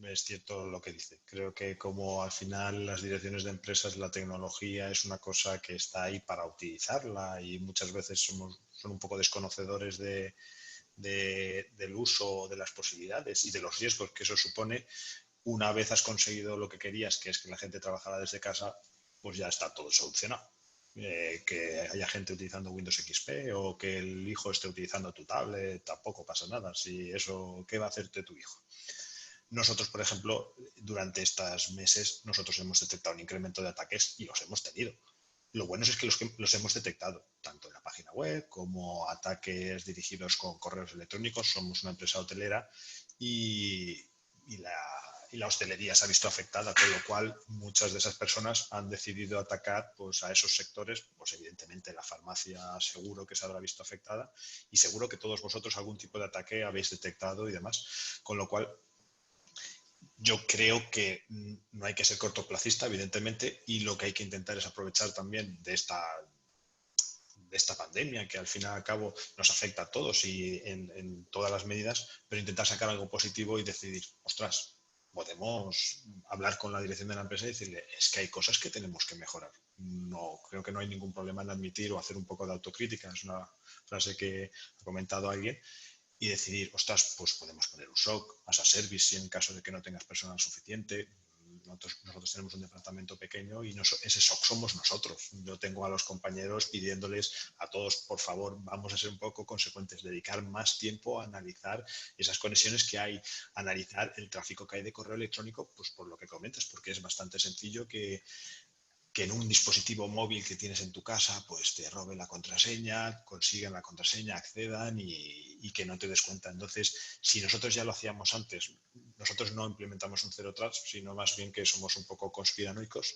Es cierto lo que dice. Creo que como al final las direcciones de empresas, la tecnología es una cosa que está ahí para utilizarla y muchas veces son un poco desconocedores del uso, de las posibilidades y de los riesgos que eso supone. Una vez has conseguido lo que querías, que es que la gente trabajara desde casa, pues ya está todo solucionado. Que haya gente utilizando Windows XP o que el hijo esté utilizando tu tablet, tampoco pasa nada. Si eso, ¿qué va a hacerte tu hijo? Nosotros, por ejemplo, durante estos meses, nosotros hemos detectado un incremento de ataques y los hemos tenido. Lo bueno es que los hemos detectado, tanto en la página web como ataques dirigidos con correos electrónicos. Somos una empresa hotelera y la hostelería se ha visto afectada, con lo cual muchas de esas personas han decidido atacar pues, a esos sectores. Pues evidentemente la farmacia seguro que se habrá visto afectada y seguro que todos vosotros algún tipo de ataque habéis detectado y demás, con lo cual yo creo que no hay que ser cortoplacista, evidentemente, y lo que hay que intentar es aprovechar también de esta pandemia que al fin y al cabo nos afecta a todos y en todas las medidas, pero intentar sacar algo positivo y decidir, ostras, podemos hablar con la dirección de la empresa y decirle, es que hay cosas que tenemos que mejorar. No, creo que no hay ningún problema en admitir o hacer un poco de autocrítica, es una frase que ha comentado alguien, y decidir, ostras, pues podemos poner un SOC, as a service, si en caso de que no tengas personal suficiente. Nosotros tenemos un departamento pequeño y ese SOC somos nosotros. Yo tengo a los compañeros pidiéndoles a todos, por favor, vamos a ser un poco consecuentes, dedicar más tiempo a analizar esas conexiones que hay, analizar el tráfico que hay de correo electrónico, pues por lo que comentas, porque es bastante sencillo que en un dispositivo móvil que tienes en tu casa, pues te roben la contraseña, consigan la contraseña, accedan y que no te des cuenta. Entonces, si nosotros ya lo hacíamos antes, nosotros no implementamos un Zero Trust, sino más bien que somos un poco conspiranoicos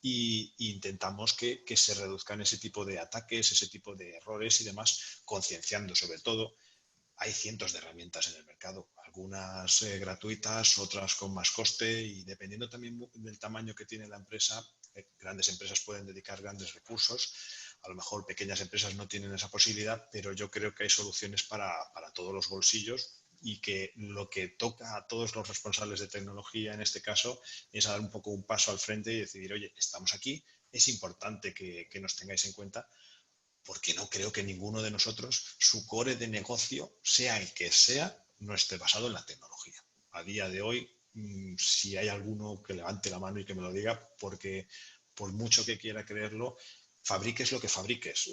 e intentamos que se reduzcan ese tipo de ataques, ese tipo de errores y demás, concienciando sobre todo. Hay cientos de herramientas en el mercado, algunas gratuitas, otras con más coste y dependiendo también del tamaño que tiene la empresa, grandes empresas pueden dedicar grandes recursos, a lo mejor pequeñas empresas no tienen esa posibilidad, pero yo creo que hay soluciones para todos los bolsillos y que lo que toca a todos los responsables de tecnología en este caso es dar un poco un paso al frente y decidir, oye, estamos aquí, es importante que nos tengáis en cuenta, porque no creo que ninguno de nosotros, su core de negocio, sea el que sea, no esté basado en la tecnología. A día de hoy, si hay alguno que levante la mano y que me lo diga, porque por mucho que quiera creerlo, fabriques lo que fabriques,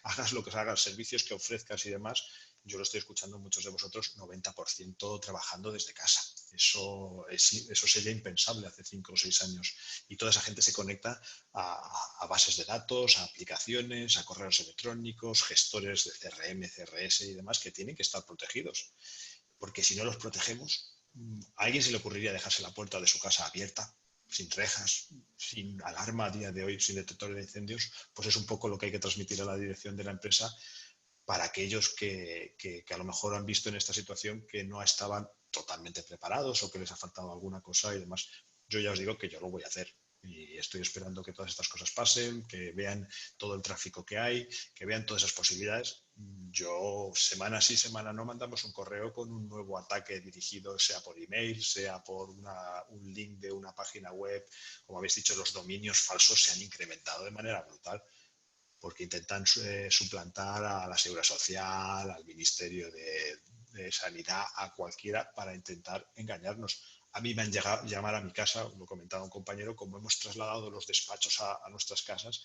hagas lo que hagas, servicios que ofrezcas y demás, yo lo estoy escuchando muchos de vosotros, 90% trabajando desde casa. Eso sería impensable hace 5 o 6 años. Y toda esa gente se conecta a bases de datos, a aplicaciones, a correos electrónicos, gestores de CRM, CRS y demás que tienen que estar protegidos. Porque si no los protegemos, a alguien se le ocurriría dejarse la puerta de su casa abierta, sin rejas, sin alarma a día de hoy, sin detector de incendios, pues es un poco lo que hay que transmitir a la dirección de la empresa para aquellos que a lo mejor han visto en esta situación que no estaban totalmente preparados o que les ha faltado alguna cosa y demás. Yo ya os digo que yo lo voy a hacer y estoy esperando que todas estas cosas pasen, que vean todo el tráfico que hay, que vean todas esas posibilidades. Yo semana sí, semana no mandamos un correo con un nuevo ataque dirigido, sea por email, sea por un link de una página web. Como habéis dicho, los dominios falsos se han incrementado de manera brutal, porque intentan suplantar a la Seguridad Social, al Ministerio de Sanidad, a cualquiera para intentar engañarnos. A mí me han llegado a llamar a mi casa, lo comentaba un compañero, como hemos trasladado los despachos a nuestras casas,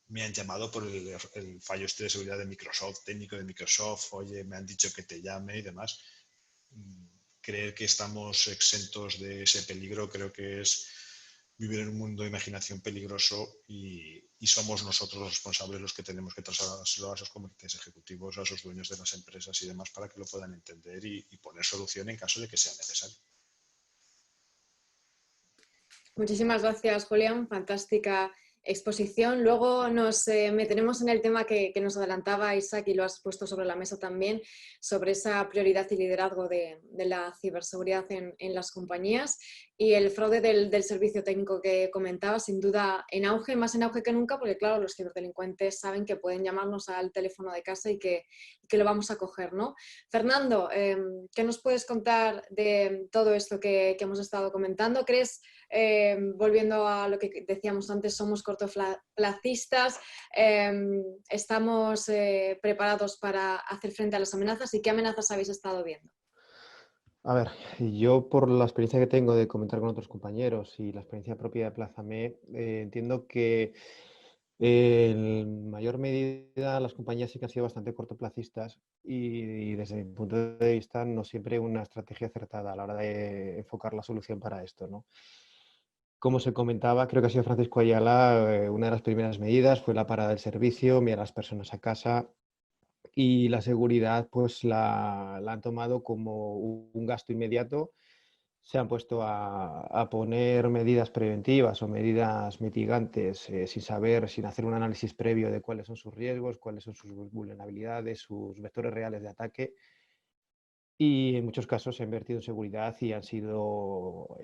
me han llamado por el fallo este de seguridad de Microsoft, técnico de Microsoft, oye, me han dicho que te llame y demás. Creer que estamos exentos de ese peligro creo que es vivir en un mundo de imaginación peligroso y somos nosotros los responsables los que tenemos que trasladárselo a esos comités ejecutivos, a esos dueños de las empresas y demás para que lo puedan entender y poner solución en caso de que sea necesario. Muchísimas gracias, Julián. Fantástica exposición. Luego nos meteremos en el tema que nos adelantaba Isaac y lo has puesto sobre la mesa también, sobre esa prioridad y liderazgo de la ciberseguridad en las compañías y el fraude del servicio técnico que comentaba, sin duda en auge, más en auge que nunca, porque claro, los ciberdelincuentes saben que pueden llamarnos al teléfono de casa y que lo vamos a coger, ¿no? Fernando, ¿qué nos puedes contar de todo esto que hemos estado comentando? ¿Crees, volviendo a lo que decíamos antes, somos cortoplacistas, estamos preparados para hacer frente a las amenazas y qué amenazas habéis estado viendo? A ver, yo por la experiencia que tengo de comentar con otros compañeros y la experiencia propia de Plázame, entiendo que en mayor medida las compañías sí que han sido bastante cortoplacistas y desde mi punto de vista no siempre una estrategia acertada a la hora de enfocar la solución para esto, ¿no? Como se comentaba, creo que ha sido Francisco Ayala, una de las primeras medidas fue la parada del servicio, enviar a las personas a casa y la seguridad pues la han tomado como un gasto inmediato. Se han puesto a poner medidas preventivas o medidas mitigantes sin saber, sin hacer un análisis previo de cuáles son sus riesgos, cuáles son sus vulnerabilidades, sus vectores reales de ataque. y en muchos casos se han invertido en seguridad y han sido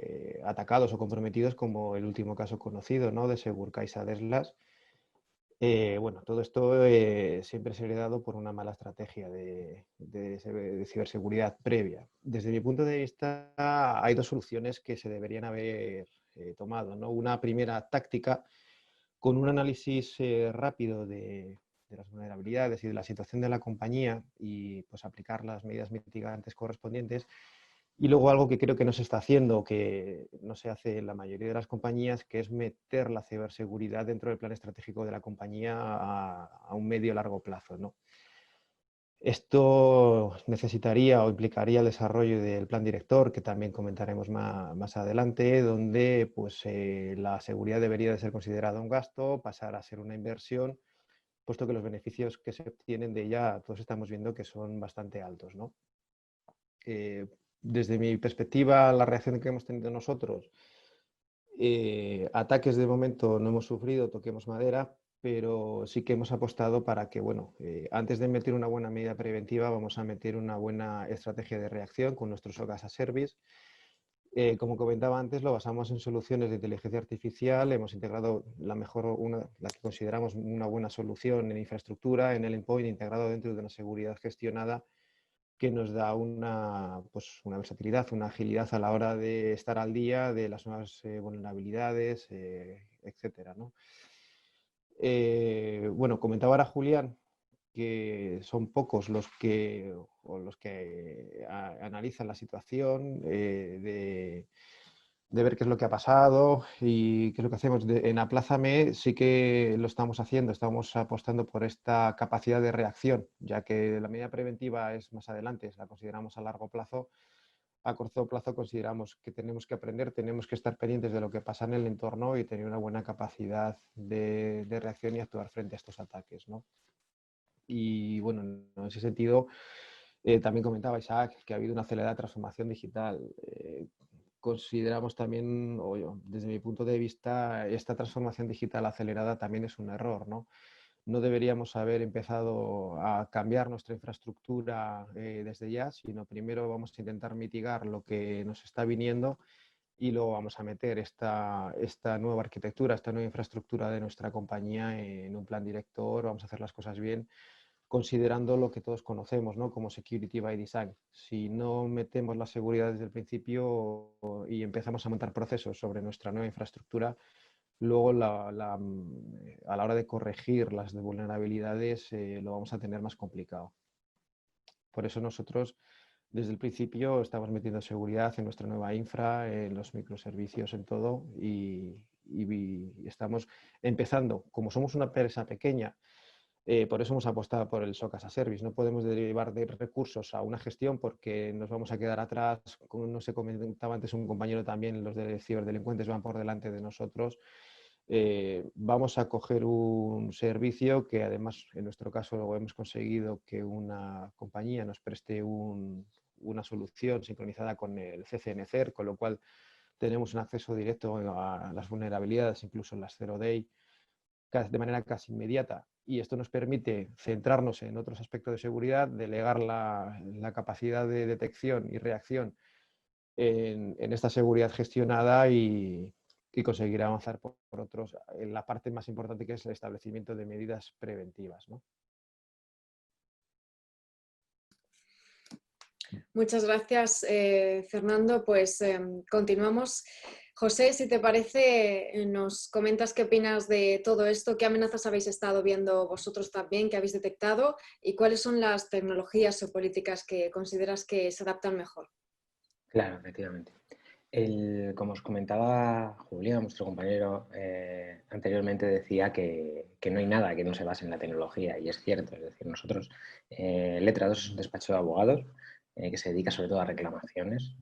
atacados o comprometidos, como el último caso conocido, ¿no?, de Segurcaixa Deslas. Bueno, todo esto siempre se ha heredado por una mala estrategia de ciberseguridad previa. Desde mi punto de vista, hay dos soluciones que se deberían haber tomado, ¿no? Una primera táctica, con un análisis rápido de las vulnerabilidades y de la situación de la compañía, y pues aplicar las medidas mitigantes correspondientes. Y luego algo que creo que no se está haciendo, que no se hace en la mayoría de las compañías, que es meter la ciberseguridad dentro del plan estratégico de la compañía a un medio largo plazo, ¿no? Esto necesitaría o implicaría el desarrollo del plan director, que también comentaremos más adelante, donde pues, la seguridad debería de ser considerada un gasto, pasar a ser una inversión, puesto que los beneficios que se obtienen de ella todos estamos viendo que son bastante altos, ¿no? Desde mi perspectiva, la reacción que hemos tenido nosotros, ataques de momento no hemos sufrido, toquemos madera, pero sí que hemos apostado para que, bueno, antes de meter una buena medida preventiva, vamos a meter una buena estrategia de reacción con nuestros SOC as a Service. Como comentaba antes, lo basamos en soluciones de inteligencia artificial, hemos integrado la que consideramos una buena solución en infraestructura, en el endpoint, integrado dentro de una seguridad gestionada, que nos da pues una versatilidad, una agilidad a la hora de estar al día de las nuevas vulnerabilidades, etcétera, ¿no? Bueno, comentaba ahora Julián que son pocos los que analizan la situación, de ver qué es lo que ha pasado y qué es lo que hacemos. En Aplázame sí que lo estamos haciendo, estamos apostando por esta capacidad de reacción, ya que la medida preventiva es más adelante, la consideramos a largo plazo. A corto plazo consideramos que tenemos que aprender, tenemos que estar pendientes de lo que pasa en el entorno y tener una buena capacidad de reacción y actuar frente a estos ataques, ¿no? Y bueno, en ese sentido, también comentaba Isaac que ha habido una acelerada transformación digital. Consideramos también, o yo, desde mi punto de vista, esta transformación digital acelerada también es un error, ¿no? No deberíamos haber empezado a cambiar nuestra infraestructura desde ya, sino primero vamos a intentar mitigar lo que nos está viniendo y luego vamos a meter esta nueva arquitectura, esta nueva infraestructura de nuestra compañía en un plan director, vamos a hacer las cosas bien, considerando lo que todos conocemos, ¿no?, como Security by Design. Si no metemos la seguridad desde el principio y empezamos a montar procesos sobre nuestra nueva infraestructura, luego a la hora de corregir las vulnerabilidades lo vamos a tener más complicado. Por eso nosotros desde el principio estamos metiendo seguridad en nuestra nueva infra, en los microservicios, en todo, y estamos empezando. Como somos una empresa pequeña, por eso hemos apostado por el SOC as a Service. No podemos derivar de recursos a una gestión porque nos vamos a quedar atrás. Como no se comentaba antes un compañero también, los de ciberdelincuentes van por delante de nosotros. Vamos a coger un servicio que además en nuestro caso hemos conseguido que una compañía nos preste una solución sincronizada con el CCNCER, con lo cual tenemos un acceso directo a las vulnerabilidades, incluso en las Zero Day, de manera casi inmediata, y esto nos permite centrarnos en otros aspectos de seguridad, delegar la capacidad de detección y reacción en esta seguridad gestionada y conseguir avanzar por otros, en la parte más importante, que es el establecimiento de medidas preventivas, ¿no? Muchas gracias, Fernando. Pues continuamos. José, si te parece, nos comentas qué opinas de todo esto, qué amenazas habéis estado viendo vosotros también, qué habéis detectado y cuáles son las tecnologías o políticas que consideras que se adaptan mejor. Claro, efectivamente. Como os comentaba Julián, nuestro compañero, anteriormente decía que no hay nada que no se base en la tecnología, y es cierto. Es decir, nosotros, Letrados es un despacho de abogados que se dedica sobre todo a reclamaciones,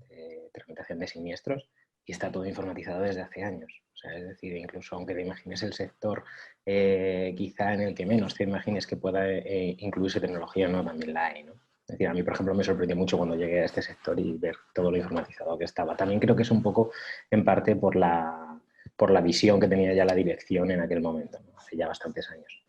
tramitación de siniestros, y está todo informatizado desde hace años. O sea, es decir, incluso aunque te imagines el sector quizá en el que menos te imagines que pueda incluirse tecnología, no, también la hay, ¿no? Es decir, a mí, por ejemplo, me sorprendió mucho cuando llegué a este sector y ver todo lo informatizado que estaba. También creo que es un poco, en parte, por la visión que tenía ya la dirección en aquel momento, ¿no? Hace ya bastantes años.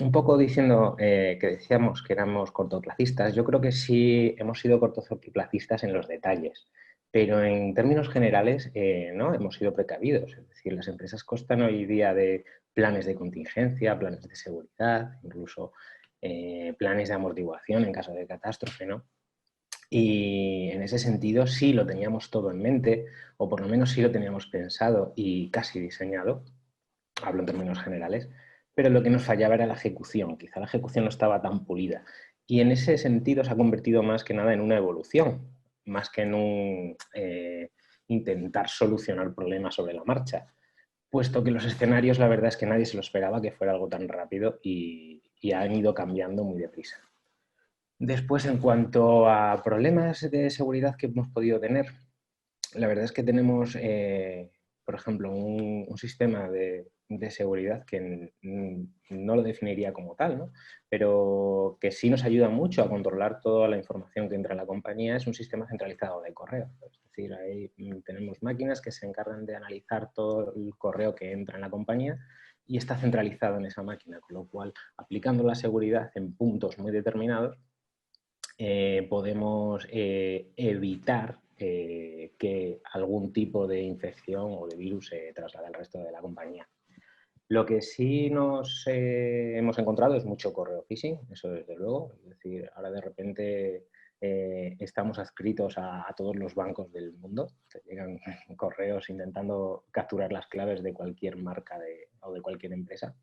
un poco diciendo que decíamos que éramos cortoplacistas, yo creo que sí hemos sido cortoplacistas en los detalles, pero en términos generales no hemos sido precavidos. Es decir, las empresas constan hoy día de planes de contingencia, planes de seguridad, incluso planes de amortiguación en caso de catástrofe, ¿no? Y en ese sentido sí lo teníamos todo en mente, o por lo menos sí lo teníamos pensado y casi diseñado, hablo en términos generales, pero lo que nos fallaba era la ejecución. Quizá la ejecución no estaba tan pulida. Y en ese sentido se ha convertido más que nada en una evolución, más que en un intentar solucionar problemas sobre la marcha, puesto que los escenarios, la verdad es que nadie se lo esperaba que fuera algo tan rápido y han ido cambiando muy deprisa. Después, en cuanto a problemas de seguridad que hemos podido tener, la verdad es que tenemos, por ejemplo, un sistema de seguridad que no lo definiría como tal, ¿no? Pero que sí nos ayuda mucho a controlar toda la información que entra en la compañía. Es un sistema centralizado de correo. Es decir, ahí tenemos máquinas que se encargan de analizar todo el correo que entra en la compañía y está centralizado en esa máquina, con lo cual, aplicando la seguridad en puntos muy determinados, podemos evitar que algún tipo de infección o de virus se traslade al resto de la compañía. Lo que sí nos hemos encontrado es mucho correo phishing, eso desde luego. Es decir, ahora de repente estamos adscritos a todos los bancos del mundo. Te llegan correos intentando capturar las claves de cualquier marca o de cualquier empresa.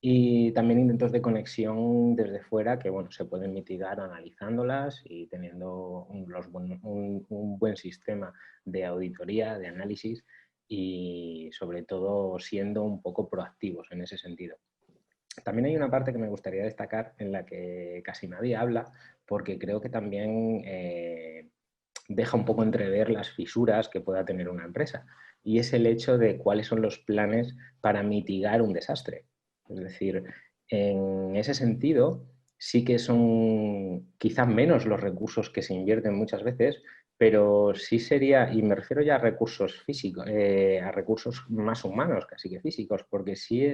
Y también intentos de conexión desde fuera que bueno, se pueden mitigar analizándolas y teniendo un buen sistema de auditoría, de análisis y sobre todo siendo un poco proactivos en ese sentido. También hay una parte que me gustaría destacar en la que casi nadie habla porque creo que también deja un poco entrever las fisuras que pueda tener una empresa y es el hecho de cuáles son los planes para mitigar un desastre. Es decir, en ese sentido, sí que son quizás menos los recursos que se invierten muchas veces, pero sí sería, y me refiero ya a recursos físicos, a recursos más humanos casi que físicos, porque sí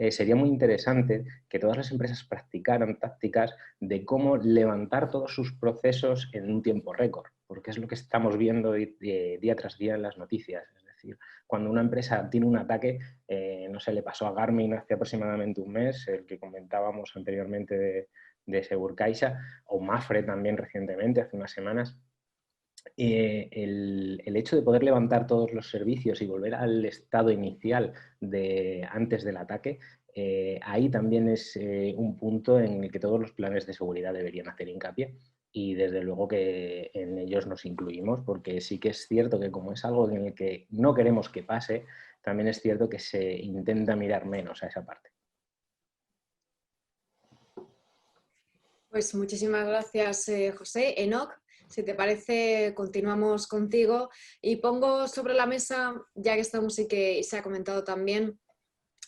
sería muy interesante que todas las empresas practicaran tácticas de cómo levantar todos sus procesos en un tiempo récord, porque es lo que estamos viendo día tras día en las noticias. Es decir, cuando una empresa tiene un ataque, no sé, le pasó a Garmin hace aproximadamente un mes, el que comentábamos anteriormente de Segurcaixa, o Mapfre también recientemente, hace unas semanas. El hecho de poder levantar todos los servicios y volver al estado inicial de antes del ataque, ahí también es un punto en el que todos los planes de seguridad deberían hacer hincapié y desde luego que en ellos nos incluimos porque sí que es cierto que como es algo en el que no queremos que pase, también es cierto que se intenta mirar menos a esa parte. Pues muchísimas gracias, José. Enoc, si te parece, continuamos contigo y pongo sobre la mesa, ya que estamos y que se ha comentado también,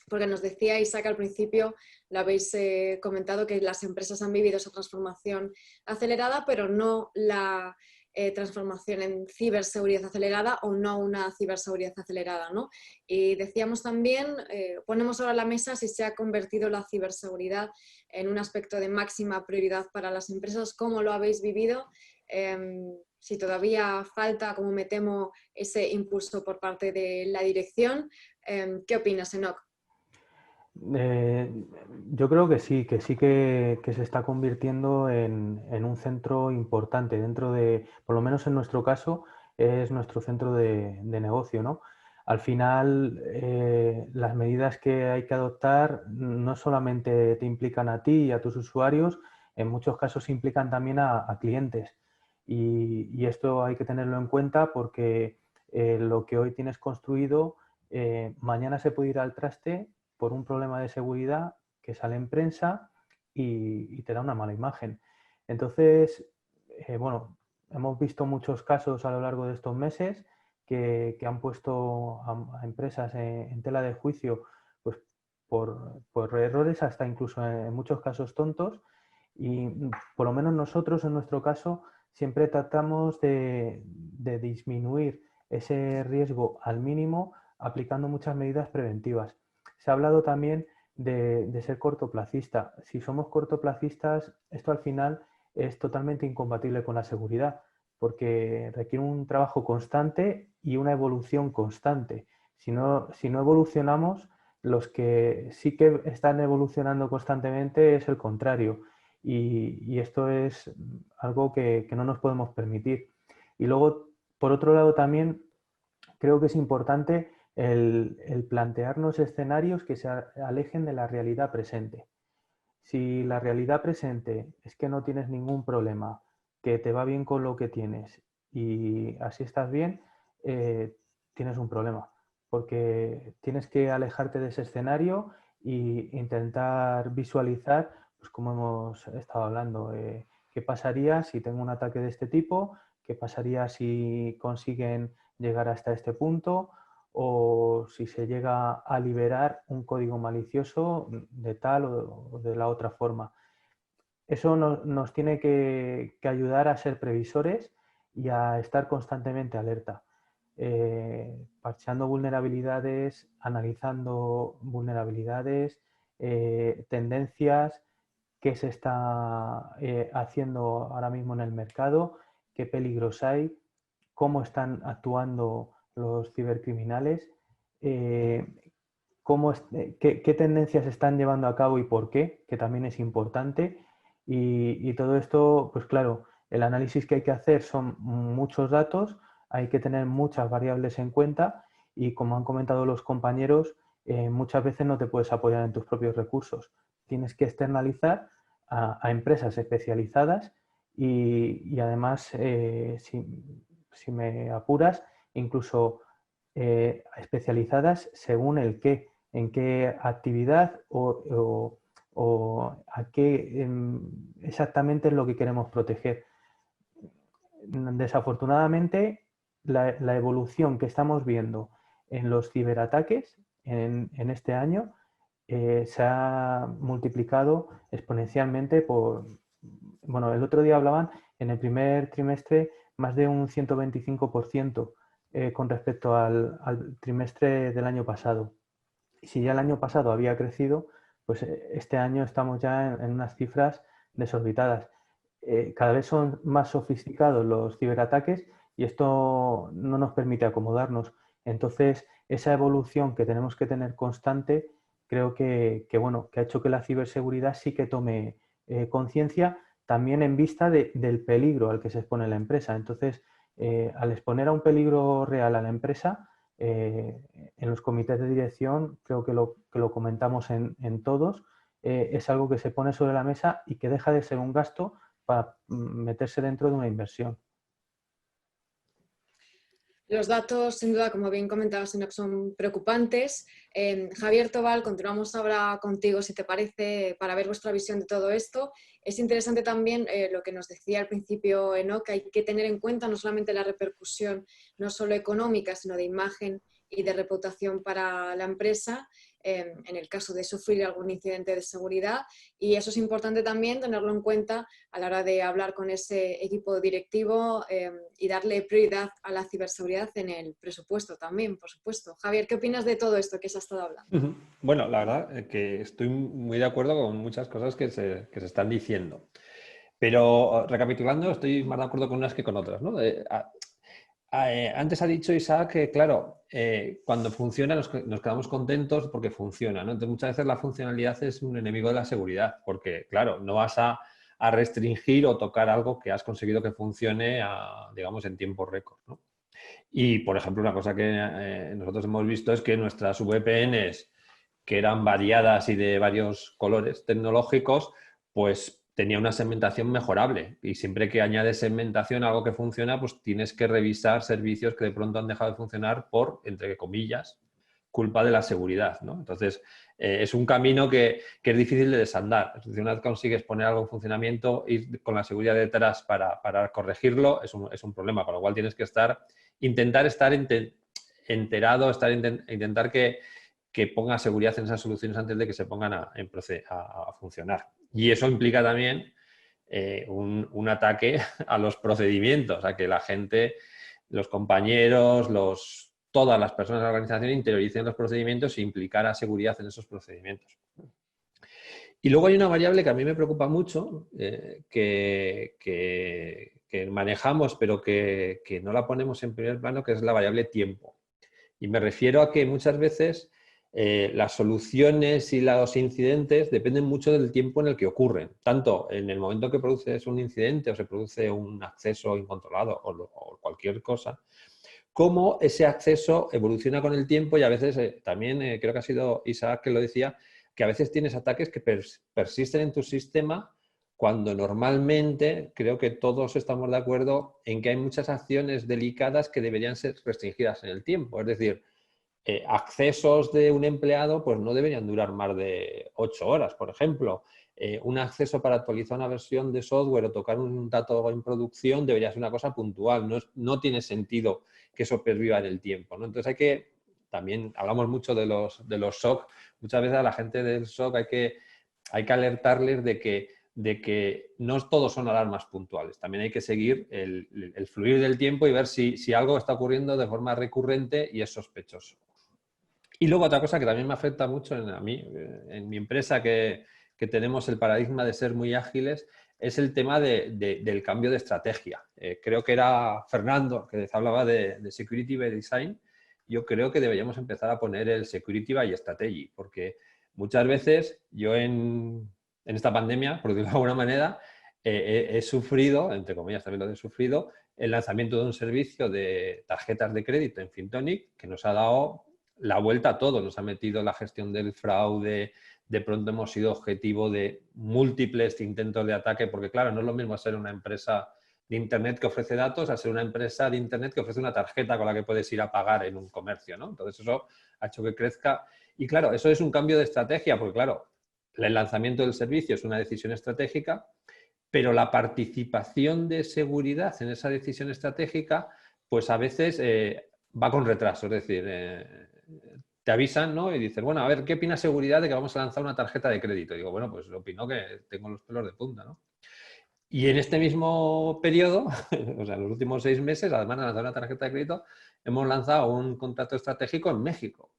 porque nos decía Isaac al principio, lo habéis comentado, que las empresas han vivido esa transformación acelerada, pero no la transformación en ciberseguridad acelerada o no una ciberseguridad acelerada, ¿no? Y decíamos también, ponemos ahora la mesa si se ha convertido la ciberseguridad en un aspecto de máxima prioridad para las empresas, ¿cómo lo habéis vivido? Si todavía falta, como me temo, ese impulso por parte de la dirección. ¿Qué opinas, Enoc? Yo creo que sí que se está convirtiendo en un centro importante dentro de, por lo menos en nuestro caso, es nuestro centro de negocio, ¿no? Al final, las medidas que hay que adoptar no solamente te implican a ti y a tus usuarios, en muchos casos implican también a clientes. Y esto hay que tenerlo en cuenta porque lo que hoy tienes construido, mañana se puede ir al traste por un problema de seguridad que sale en prensa y te da una mala imagen. Entonces, bueno, hemos visto muchos casos a lo largo de estos meses que han puesto a empresas en tela de juicio pues, por errores, hasta incluso en muchos casos tontos. Y por lo menos nosotros, en nuestro caso, siempre tratamos de disminuir ese riesgo al mínimo aplicando muchas medidas preventivas. Se ha hablado también de ser cortoplacista. Si somos cortoplacistas, esto al final es totalmente incompatible con la seguridad, porque requiere un trabajo constante y una evolución constante. Si no evolucionamos, los que sí que están evolucionando constantemente es el contrario. Y esto es algo que no nos podemos permitir. Y luego, por otro lado, también creo que es importante el plantearnos escenarios que se alejen de la realidad presente. Si la realidad presente es que no tienes ningún problema, que te va bien con lo que tienes y así estás bien, tienes un problema, porque tienes que alejarte de ese escenario e intentar visualizar, pues como hemos estado hablando, qué pasaría si tengo un ataque de este tipo, qué pasaría si consiguen llegar hasta este punto, o si se llega a liberar un código malicioso de tal o de la otra forma. Eso nos tiene que ayudar a ser previsores y a estar constantemente alerta, parcheando vulnerabilidades, analizando vulnerabilidades, tendencias, qué se está haciendo ahora mismo en el mercado, qué peligros hay, cómo están actuando los cibercriminales, qué tendencias están llevando a cabo y por qué, que también es importante. Y todo esto, pues claro, el análisis que hay que hacer son muchos datos, hay que tener muchas variables en cuenta y como han comentado los compañeros, muchas veces no te puedes apoyar en tus propios recursos. Tienes que externalizar a empresas especializadas y además, si me apuras, incluso especializadas según el qué, en qué actividad o a qué exactamente es lo que queremos proteger. Desafortunadamente, la evolución que estamos viendo en los ciberataques en este año se ha multiplicado exponencialmente bueno, el otro día hablaban en el primer trimestre más de un 125% con respecto al trimestre del año pasado. Y si ya el año pasado había crecido, pues este año estamos ya en unas cifras desorbitadas. Cada vez son más sofisticados los ciberataques y esto no nos permite acomodarnos. Entonces, esa evolución que tenemos que tener constante, creo bueno, que ha hecho que la ciberseguridad sí que tome conciencia también en vista del peligro al que se expone la empresa. Entonces, al exponer a un peligro real a la empresa, en los comités de dirección, creo que lo comentamos en todos, es algo que se pone sobre la mesa y que deja de ser un gasto para meterse dentro de una inversión. Los datos, sin duda, como bien comentabas, Enoch, son preocupantes. Javier Tobal, continuamos ahora contigo, si te parece, para ver vuestra visión de todo esto. Es interesante también lo que nos decía al principio Enoch, que hay que tener en cuenta no solamente la repercusión, no solo económica, sino de imagen y de reputación para la empresa, en el caso de sufrir algún incidente de seguridad, y eso es importante también tenerlo en cuenta a la hora de hablar con ese equipo directivo y darle prioridad a la ciberseguridad en el presupuesto también, por supuesto. Javier, ¿qué opinas de todo esto que se ha estado hablando? Bueno, la verdad que estoy muy de acuerdo con muchas cosas que se están diciendo, pero recapitulando, estoy más de acuerdo con unas que con otras, ¿no? Antes ha dicho Isaac que, claro, cuando funciona nos quedamos contentos porque funciona, ¿no? Entonces, muchas veces la funcionalidad es un enemigo de la seguridad, porque, claro, no vas a restringir o tocar algo que has conseguido que funcione, digamos, en tiempo récord, ¿no? Y, por ejemplo, una cosa que nosotros hemos visto es que nuestras VPNs, que eran variadas y de varios colores tecnológicos, pues tenía una segmentación mejorable. Y siempre que añades segmentación a algo que funciona, pues tienes que revisar servicios que de pronto han dejado de funcionar por, entre comillas, culpa de la seguridad, ¿no? Entonces, es un camino que es difícil de desandar. Es decir, una vez consigues poner algo en funcionamiento, ir con la seguridad detrás para corregirlo es un problema, con lo cual tienes que intentar estar enterado, intentar que ponga seguridad en esas soluciones antes de que se pongan a funcionar. Y eso implica también un ataque a los procedimientos, a que la gente, los compañeros, todas las personas de la organización interioricen los procedimientos e implicar a seguridad en esos procedimientos. Y luego hay una variable que a mí me preocupa mucho, que manejamos, pero que no la ponemos en primer plano, que es la variable tiempo. Y me refiero a que muchas veces las soluciones y los incidentes dependen mucho del tiempo en el que ocurren. Tanto en el momento que produces un incidente o se produce un acceso incontrolado o cualquier cosa, como ese acceso evoluciona con el tiempo y a veces también, creo que ha sido Isaac que lo decía, que a veces tienes ataques que persisten en tu sistema cuando normalmente creo que todos estamos de acuerdo en que hay muchas acciones delicadas que deberían ser restringidas en el tiempo. Es decir, accesos de un empleado pues no deberían durar más de 8 horas, por ejemplo. Un acceso para actualizar una versión de software o tocar un dato en producción debería ser una cosa puntual. No tiene sentido que eso perviva en el tiempo, ¿no? Entonces hay que, también hablamos mucho de los SOC, muchas veces a la gente del SOC hay que alertarles de que no todos son alarmas puntuales. También hay que seguir el fluir del tiempo y ver si algo está ocurriendo de forma recurrente y es sospechoso. Y luego otra cosa que también me afecta mucho a mí, en mi empresa, que tenemos el paradigma de ser muy ágiles, es el tema del cambio de estrategia. Creo que era Fernando que hablaba de Security by Design. Yo creo que deberíamos empezar a poner el Security by Strategy, porque muchas veces yo en esta pandemia, por decirlo de alguna manera, he sufrido, entre comillas también lo he sufrido, el lanzamiento de un servicio de tarjetas de crédito en Fintonic que nos ha dado la vuelta a todo, nos ha metido la gestión del fraude, de pronto hemos sido objetivo de múltiples intentos de ataque, porque claro, no es lo mismo ser una empresa de Internet que ofrece datos a ser una empresa de Internet que ofrece una tarjeta con la que puedes ir a pagar en un comercio, ¿no? Entonces eso ha hecho que crezca. Y claro, eso es un cambio de estrategia, porque claro, el lanzamiento del servicio es una decisión estratégica, pero la participación de seguridad en esa decisión estratégica, pues a veces va con retraso, es decir, te avisan, ¿no? Y dices, bueno, a ver, ¿qué opina seguridad de que vamos a lanzar una tarjeta de crédito? Y digo, bueno, pues opino que tengo los pelos de punta, ¿no? Y en este mismo periodo, o sea, en los últimos 6 meses, además de lanzar una tarjeta de crédito, hemos lanzado un contrato estratégico en México.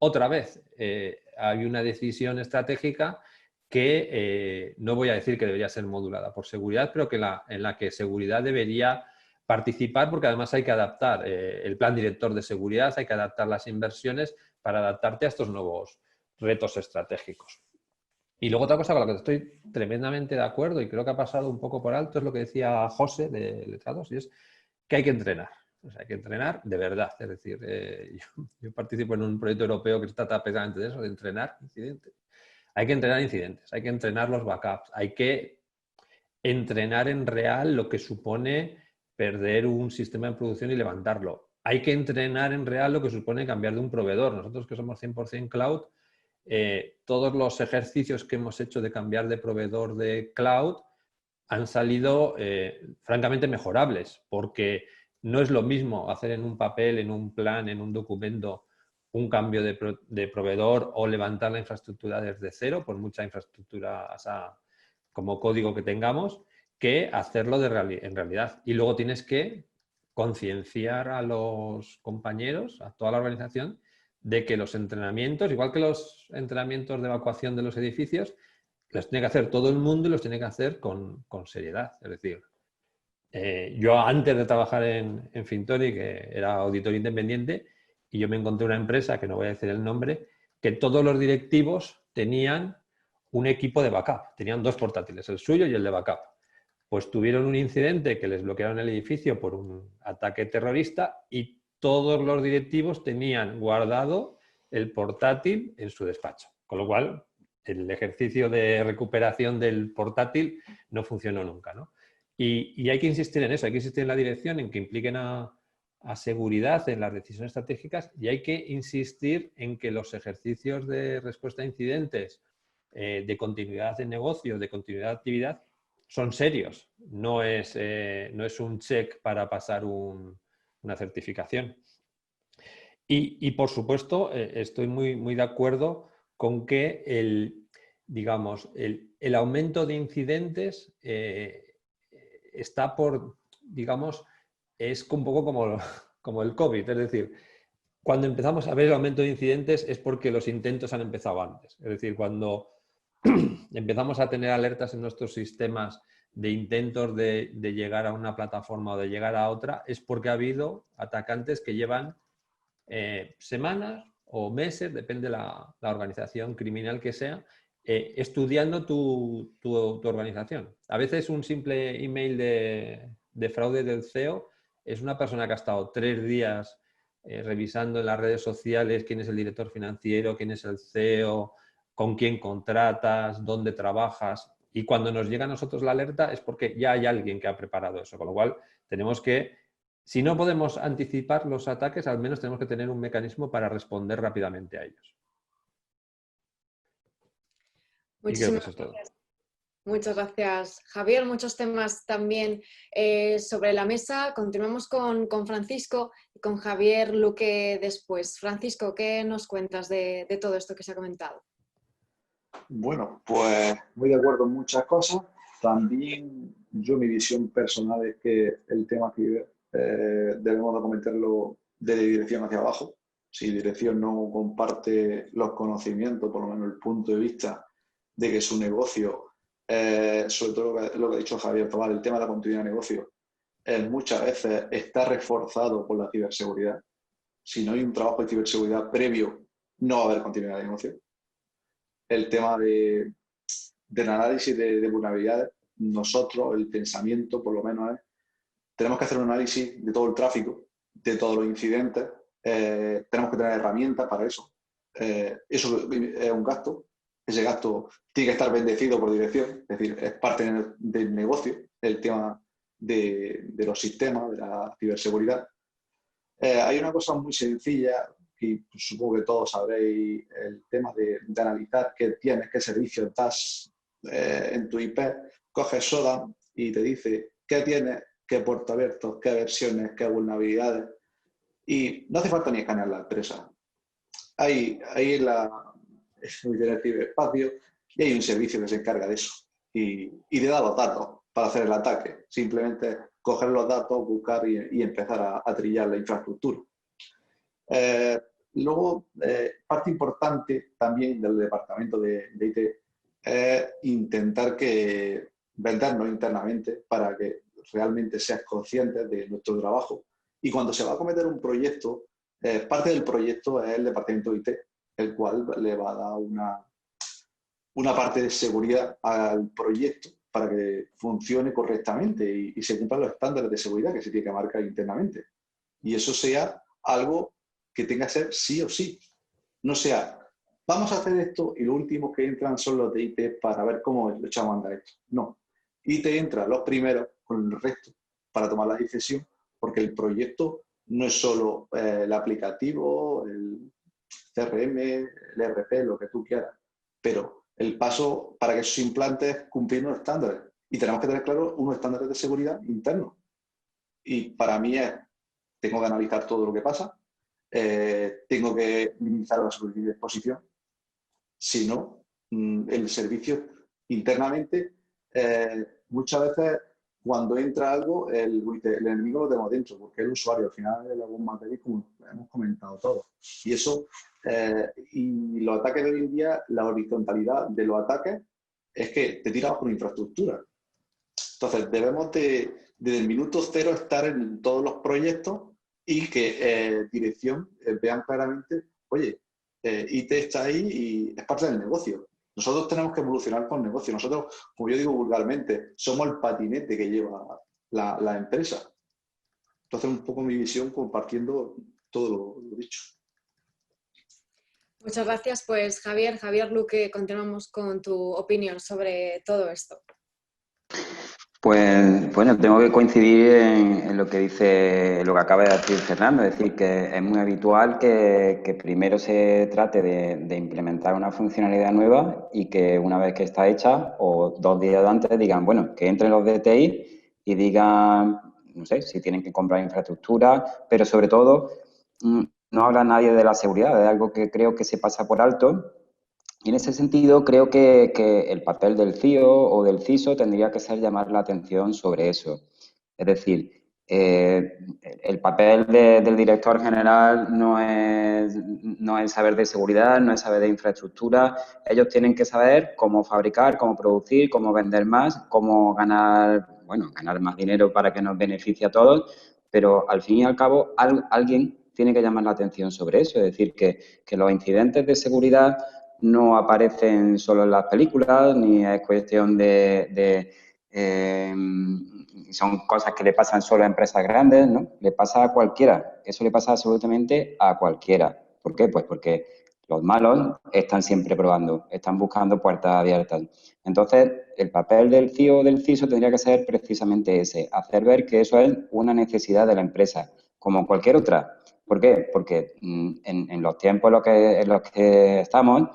Otra vez, hay una decisión estratégica que no voy a decir que debería ser modulada por seguridad, pero que en la que seguridad debería participar, porque además hay que adaptar el plan director de seguridad, hay que adaptar las inversiones para adaptarte a estos nuevos retos estratégicos. Y luego otra cosa con la que estoy tremendamente de acuerdo y creo que ha pasado un poco por alto es lo que decía José de Letrados, y es que hay que entrenar. O sea, hay que entrenar de verdad. Es decir, yo participo en un proyecto europeo que se trata precisamente de eso, de entrenar incidentes. Hay que entrenar incidentes, hay que entrenar los backups, hay que entrenar en real lo que supone perder un sistema de producción y levantarlo. Hay que entrenar en real lo que supone cambiar de un proveedor. Nosotros que somos 100% cloud, todos los ejercicios que hemos hecho de cambiar de proveedor de cloud han salido francamente mejorables, porque no es lo mismo hacer en un papel, en un plan, en un documento, un cambio de proveedor o levantar la infraestructura desde cero, por mucha infraestructura como código que tengamos, que hacerlo en realidad. Y luego tienes que concienciar a los compañeros, a toda la organización, de que los entrenamientos, igual que los entrenamientos de evacuación de los edificios, los tiene que hacer todo el mundo y los tiene que hacer con seriedad. Es decir, yo antes de trabajar en Fintonic, que era auditor independiente, y yo me encontré una empresa, que no voy a decir el nombre, que todos los directivos tenían un equipo de backup. Tenían 2 portátiles, el suyo y el de backup. Pues tuvieron un incidente que les bloquearon el edificio por un ataque terrorista y todos los directivos tenían guardado el portátil en su despacho. Con lo cual, el ejercicio de recuperación del portátil no funcionó nunca, ¿no? Y hay que insistir en eso, hay que insistir en la dirección, en que impliquen a seguridad en las decisiones estratégicas, y hay que insistir en que los ejercicios de respuesta a incidentes, de continuidad de negocio, de continuidad de actividad, son serios. No es un check para pasar una certificación. Y por supuesto, estoy muy de acuerdo con que el aumento de incidentes está por, digamos, es un poco como el COVID. Es decir, cuando empezamos a ver el aumento de incidentes es porque los intentos han empezado antes. Es decir, cuando empezamos a tener alertas en nuestros sistemas de intentos de llegar a una plataforma o de llegar a otra, es porque ha habido atacantes que llevan semanas o meses, depende la organización criminal que sea, estudiando tu organización. A veces un simple email de fraude del CEO es una persona que ha estado 3 días revisando en las redes sociales quién es el director financiero, quién es el CEO, con quién contratas, dónde trabajas. Y cuando nos llega a nosotros la alerta es porque ya hay alguien que ha preparado eso. Con lo cual tenemos que, si no podemos anticipar los ataques, al menos tenemos que tener un mecanismo para responder rápidamente a ellos. Muchísimas gracias. Muchas gracias, Javier. Muchos temas también sobre la mesa. Continuamos con Francisco y con Javier Luque después. Francisco, ¿qué nos cuentas de todo esto que se ha comentado? Bueno, pues muy de acuerdo en muchas cosas. También mi visión personal es que el tema que debemos de comentarlo de dirección hacia abajo. Si dirección no comparte los conocimientos, por lo menos el punto de vista de que su negocio, sobre todo lo que ha dicho Javier Tobar, el tema de la continuidad de negocio, muchas veces está reforzado por la ciberseguridad. Si no hay un trabajo de ciberseguridad previo, no va a haber continuidad de negocio. El tema del análisis de vulnerabilidades, nosotros, el pensamiento por lo menos es, tenemos que hacer un análisis de todo el tráfico, de todos los incidentes, tenemos que tener herramientas para eso. Eso es un gasto, ese gasto tiene que estar bendecido por dirección, es decir, es parte del negocio, el tema de los sistemas, de la ciberseguridad. Hay una cosa muy sencilla, y supongo que todos sabréis, el tema de analizar qué tienes, qué servicios das en tu IP. Coges Soda y te dice qué tienes, qué puertos abiertos, qué versiones, qué vulnerabilidades. Y no hace falta ni escanear la empresa. Ahí en el ciberespacio y hay un servicio que se encarga de eso. Y te da los datos para hacer el ataque. Simplemente coger los datos, buscar y empezar a trillar la infraestructura. Luego, parte importante también del departamento de IT es intentar vendernos internamente para que realmente seas consciente de nuestro trabajo. Y cuando se va a cometer un proyecto, parte del proyecto es el departamento de IT, el cual le va a dar una parte de seguridad al proyecto para que funcione correctamente y se cumplan los estándares de seguridad que se tiene que marcar internamente. Y eso sea algo que tenga que ser sí o sí. No sea, vamos a hacer esto y lo último que entran son los de IT para ver cómo lo echamos a andar esto. No. IT entra los primeros con el resto para tomar la decisión, porque el proyecto no es solo el aplicativo, el CRM, el ERP, lo que tú quieras, pero el paso para que esos implantes cumplir unos estándares. Y tenemos que tener claro unos estándares de seguridad internos. Y para mí tengo que analizar todo lo que pasa, tengo que minimizar la superficie de exposición. Si no, el servicio internamente, muchas veces cuando entra algo, el enemigo lo tenemos dentro, porque el usuario al final es la bomba material, como hemos comentado todos. Y eso, y los ataques de hoy en día, la horizontalidad de los ataques es que te tiras por una infraestructura. Entonces, debemos desde el minuto cero estar en todos los proyectos y que dirección vean claramente, oye, IT está ahí y es parte del negocio. Nosotros tenemos que evolucionar con el negocio. Nosotros, como yo digo vulgarmente, somos el patinete que lleva la empresa. Entonces, un poco mi visión compartiendo todo lo dicho. Muchas gracias, pues Javier Luque, continuamos con tu opinión sobre todo esto. Pues bueno, tengo que coincidir en lo que dice, lo que acaba de decir Fernando, es decir, que es muy habitual que primero se trate de implementar una funcionalidad nueva y que una vez que está hecha o 2 días antes digan, bueno, que entren los de TI y digan, no sé, si tienen que comprar infraestructura, pero sobre todo no habla nadie de la seguridad, es algo que creo que se pasa por alto. Y en ese sentido, creo que el papel del CIO o del CISO tendría que ser llamar la atención sobre eso. Es decir, el papel del director general no es saber de seguridad, no es saber de infraestructura. Ellos tienen que saber cómo fabricar, cómo producir, cómo vender más, cómo ganar más dinero para que nos beneficie a todos, pero al fin y al cabo alguien tiene que llamar la atención sobre eso. Es decir, que los incidentes de seguridad no aparecen solo en las películas, ni es cuestión son cosas que le pasan solo a empresas grandes, ¿no? Le pasa a cualquiera. Eso le pasa absolutamente a cualquiera. ¿Por qué? Pues porque los malos están siempre probando, están buscando puertas abiertas. Entonces, el papel del CIO o del CISO tendría que ser precisamente ese, hacer ver que eso es una necesidad de la empresa, como cualquier otra. ¿Por qué? Porque en los tiempos en los que estamos,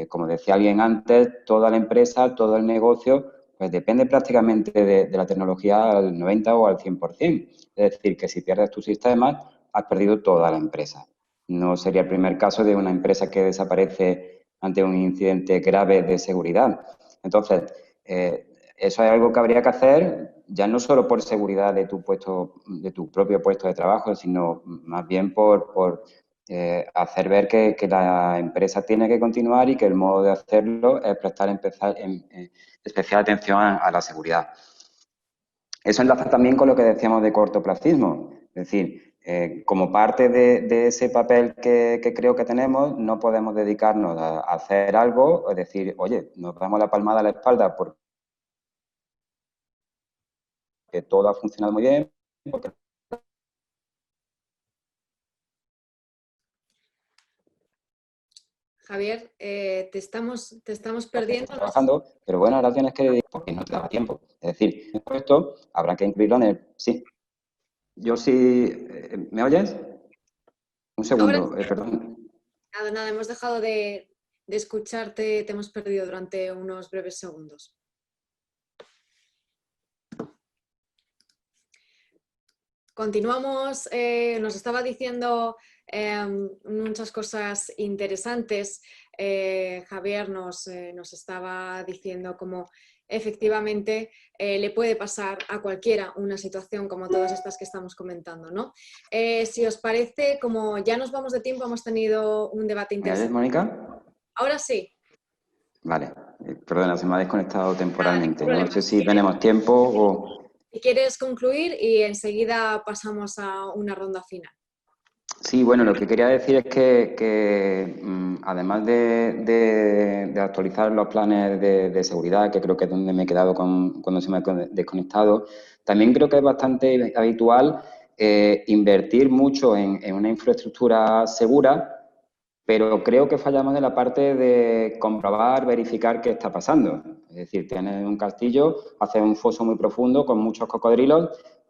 como decía alguien antes, toda la empresa, todo el negocio, pues depende prácticamente de la tecnología al 90 o al 100%. Es decir, que si pierdes tu sistema, has perdido toda la empresa. No sería el primer caso de una empresa que desaparece ante un incidente grave de seguridad. Entonces, eso es algo que habría que hacer ya no solo por seguridad de tu propio puesto de trabajo, sino más bien por hacer ver que la empresa tiene que continuar y que el modo de hacerlo es prestar especial atención a la seguridad. Eso enlaza también con lo que decíamos de cortoplacismo. Es decir, como parte de ese papel que creo que tenemos, no podemos dedicarnos a hacer algo, es decir, oye, nos damos la palmada a la espalda porque todo ha funcionado muy bien, porque Javier, te estamos perdiendo. trabajando, pero bueno, ahora tienes que dedicar porque no te da tiempo. Es decir, esto habrá que incluirlo en el... Sí. Yo sí... ¿Me oyes? Un segundo, perdón. Nada, hemos dejado de escucharte, te hemos perdido durante unos breves segundos. Continuamos, nos estaba diciendo muchas cosas interesantes. Javier nos estaba diciendo cómo efectivamente le puede pasar a cualquiera una situación como todas estas que estamos comentando, ¿no? Si os parece, como ya nos vamos de tiempo, hemos tenido un debate interesante. ¿Me oyes, Mónica? Ahora sí. Vale, perdona, se me ha desconectado temporalmente. No sé si tenemos tiempo o... Si quieres concluir y enseguida pasamos a una ronda final. Sí, bueno, lo que quería decir es que además de actualizar los planes de seguridad, que creo que es donde me he quedado cuando se me ha desconectado, también creo que es bastante habitual invertir mucho en una infraestructura segura, pero creo que fallamos en la parte de comprobar, verificar qué está pasando. Es decir, tienes un castillo, haces un foso muy profundo con muchos cocodrilos,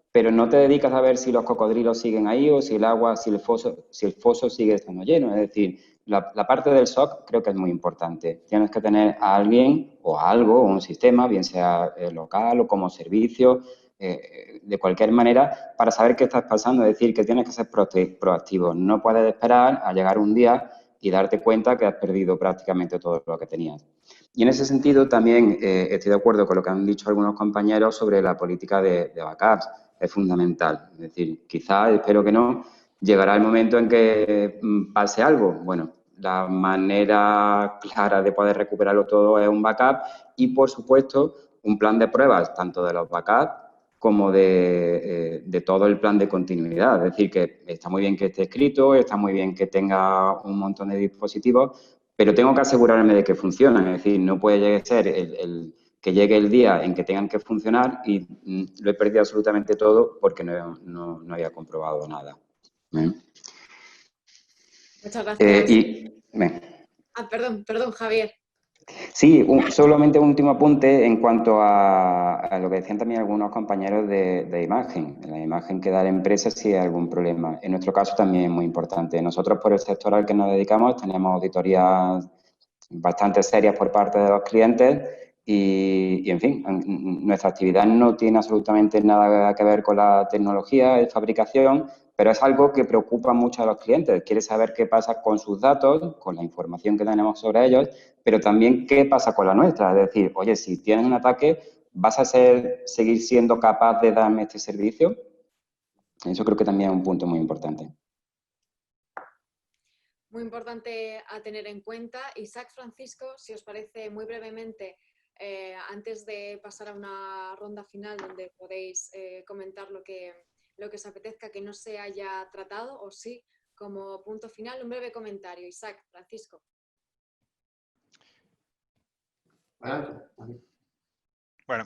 pero no te dedicas a ver si los cocodrilos siguen ahí o si el agua, si el foso sigue estando lleno. Es decir, la parte del SOC creo que es muy importante. Tienes que tener a alguien o a algo, o un sistema, bien sea local o como servicio, de cualquier manera, para saber qué está pasando. Es decir, que tienes que ser proactivo. No puedes esperar a llegar un día y darte cuenta que has perdido prácticamente todo lo que tenías. Y en ese sentido también estoy de acuerdo con lo que han dicho algunos compañeros sobre la política de backups. Es fundamental. Es decir, quizás, espero que no, llegará el momento en que pase algo. Bueno, la manera clara de poder recuperarlo todo es un backup y, por supuesto, un plan de pruebas, tanto de los backups como de todo el plan de continuidad. Es decir, que está muy bien que esté escrito, está muy bien que tenga un montón de dispositivos, pero tengo que asegurarme de que funcionan. Es decir, no puede ser que llegue el día en que tengan que funcionar y lo he perdido absolutamente todo porque no había comprobado nada. Muchas gracias. Perdón, Javier. Sí, solamente un último apunte en cuanto a lo que decían también algunos compañeros de imagen. La imagen que da la empresa si hay algún problema. En nuestro caso también es muy importante. Nosotros, por el sector al que nos dedicamos, tenemos auditorías bastante serias por parte de los clientes y en fin, nuestra actividad no tiene absolutamente nada que ver con la tecnología de fabricación, pero es algo que preocupa mucho a los clientes. Quiere saber qué pasa con sus datos, con la información que tenemos sobre ellos, pero también qué pasa con la nuestra. Es decir, oye, si tienes un ataque, ¿vas a seguir siendo capaz de darme este servicio? Eso creo que también es un punto muy importante. Muy importante a tener en cuenta. Isaac, Francisco, si os parece, muy brevemente, antes de pasar a una ronda final donde podéis comentar lo que os apetezca que no se haya tratado, o sí, como punto final, un breve comentario. Isaac, Francisco. Bueno,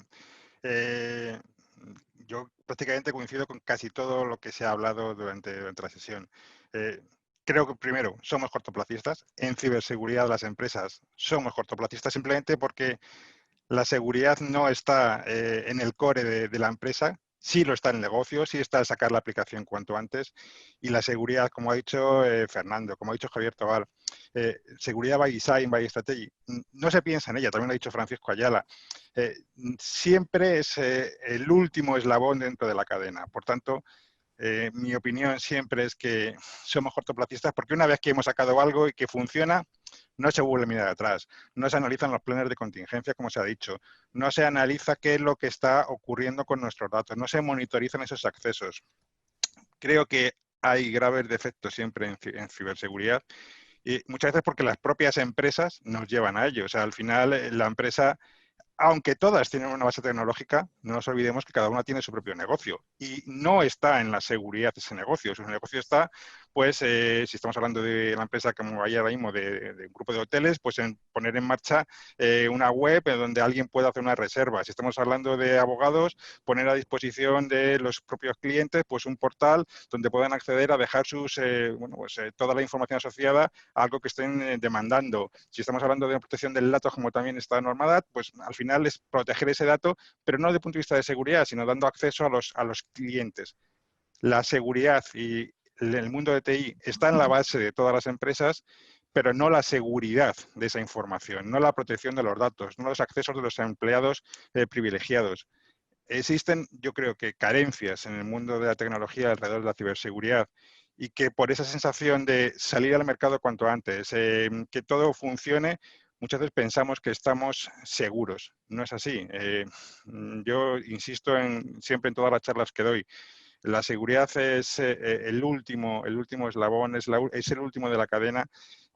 yo prácticamente coincido con casi todo lo que se ha hablado durante la sesión. Creo que primero somos cortoplacistas. En ciberseguridad las empresas somos cortoplacistas simplemente porque la seguridad no está en el core de la empresa. Sí lo está en el negocio, sí está en sacar la aplicación cuanto antes. Y la seguridad, como ha dicho Fernando, como ha dicho Javier Tobar, seguridad by design, by strategy, no se piensa en ella, también lo ha dicho Francisco Ayala. Siempre es el último eslabón dentro de la cadena. Por tanto, mi opinión siempre es que somos cortoplacistas porque una vez que hemos sacado algo y que funciona, no se vuelve a mirar atrás, no se analizan los planes de contingencia, como se ha dicho, no se analiza qué es lo que está ocurriendo con nuestros datos, no se monitorizan esos accesos. Creo que hay graves defectos siempre en ciberseguridad y muchas veces porque las propias empresas nos llevan a ello. O sea, al final la empresa, aunque todas tienen una base tecnológica, no nos olvidemos que cada una tiene su propio negocio y no está en la seguridad ese negocio. Su negocio está, pues, si estamos hablando de la empresa como hay ahora mismo, de un grupo de hoteles, pues en poner en marcha una web en donde alguien pueda hacer una reserva. Si estamos hablando de abogados, poner a disposición de los propios clientes, pues un portal donde puedan acceder a dejar sus, toda la información asociada a algo que estén demandando. Si estamos hablando de protección del dato, como también está normada, pues al final es proteger ese dato, pero no desde el punto de vista de seguridad, sino dando acceso a los clientes. La seguridad y el mundo de TI está en la base de todas las empresas, pero no la seguridad de esa información, no la protección de los datos, no los accesos de los empleados privilegiados. Existen, yo creo que, carencias en el mundo de la tecnología alrededor de la ciberseguridad y que por esa sensación de salir al mercado cuanto antes, que todo funcione, muchas veces pensamos que estamos seguros. No es así. Yo insisto siempre en todas las charlas que doy. La seguridad es el último eslabón, es el último de la cadena.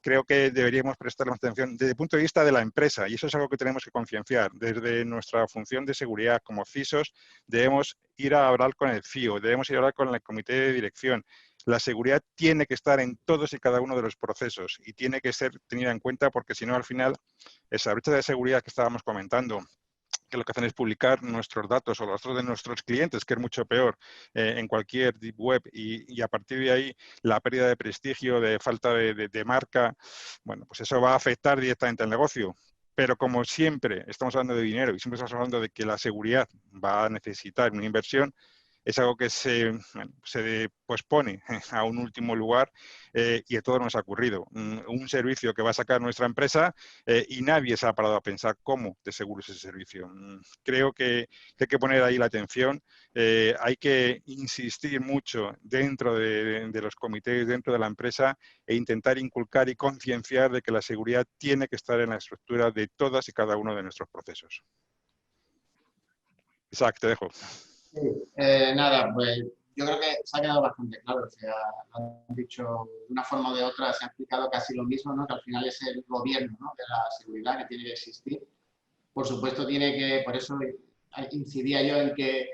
Creo que deberíamos prestar más atención desde el punto de vista de la empresa y eso es algo que tenemos que concienciar. Desde nuestra función de seguridad como CISOs debemos ir a hablar con el CIO, debemos ir a hablar con el comité de dirección. La seguridad tiene que estar en todos y cada uno de los procesos y tiene que ser tenida en cuenta porque si no al final esa brecha de seguridad que estábamos comentando, que lo que hacen es publicar nuestros datos o los datos de nuestros clientes, que es mucho peor en cualquier deep web y a partir de ahí la pérdida de prestigio, de falta de marca, bueno, pues eso va a afectar directamente al negocio. Pero como siempre estamos hablando de dinero y siempre estamos hablando de que la seguridad va a necesitar una inversión, es algo que se pospone a un último lugar y a todos nos ha ocurrido. Un servicio que va a sacar nuestra empresa y nadie se ha parado a pensar cómo de seguro es ese servicio. Creo que hay que poner ahí la atención, hay que insistir mucho dentro de los comités, dentro de la empresa e intentar inculcar y concienciar de que la seguridad tiene que estar en la estructura de todas y cada uno de nuestros procesos. Isaac, te dejo. Sí, nada, pues yo creo que se ha quedado bastante claro, o sea, lo han dicho de una forma o de otra, se ha explicado casi lo mismo, ¿no? Que al final es el gobierno, ¿no? De la seguridad que tiene que existir. Por supuesto tiene que, por eso incidía yo en que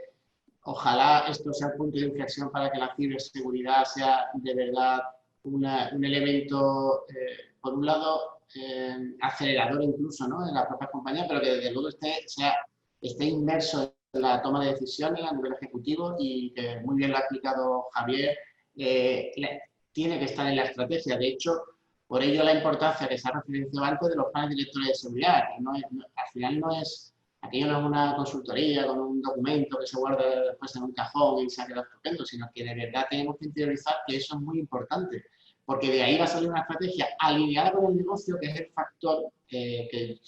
ojalá esto sea el punto de inflexión para que la ciberseguridad sea de verdad un elemento, por un lado, acelerador incluso, ¿no? En las propias compañías, pero que desde luego esté inmerso en la toma de decisiones a nivel ejecutivo y que muy bien lo ha explicado Javier, tiene que estar en la estrategia. De hecho, por ello la importancia que se ha referenciado antes de los planes directores de seguridad, que al final aquello no es una consultoría con un documento que se guarda después en un cajón y se ha quedado estupendo, sino que de verdad tenemos que interiorizar que eso es muy importante, porque de ahí va a salir una estrategia alineada con el negocio, que es el factor que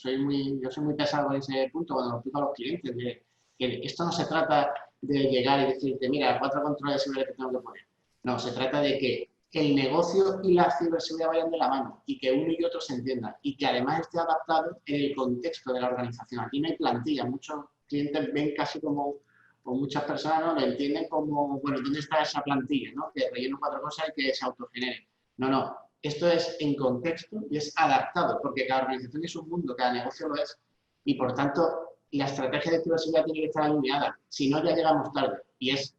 yo soy muy pesado en ese punto cuando lo explico a los clientes, de que esto no se trata de llegar y decirte, mira, 4 controles de seguridad que tengo que poner. No, se trata de que el negocio y la ciberseguridad vayan de la mano y que uno y otro se entiendan y que además esté adaptado en el contexto de la organización. Aquí no hay plantilla, muchos clientes ven casi como o muchas personas, ¿no?, lo entienden como, bueno, ¿dónde está esa plantilla, ¿no?, que relleno 4 cosas y que se autogenere? No, no. Esto es en contexto y es adaptado, porque cada organización es un mundo, cada negocio lo es. Y por tanto, la estrategia de ciberseguridad tiene que estar alineada. Si no, ya llegamos tarde. Y es,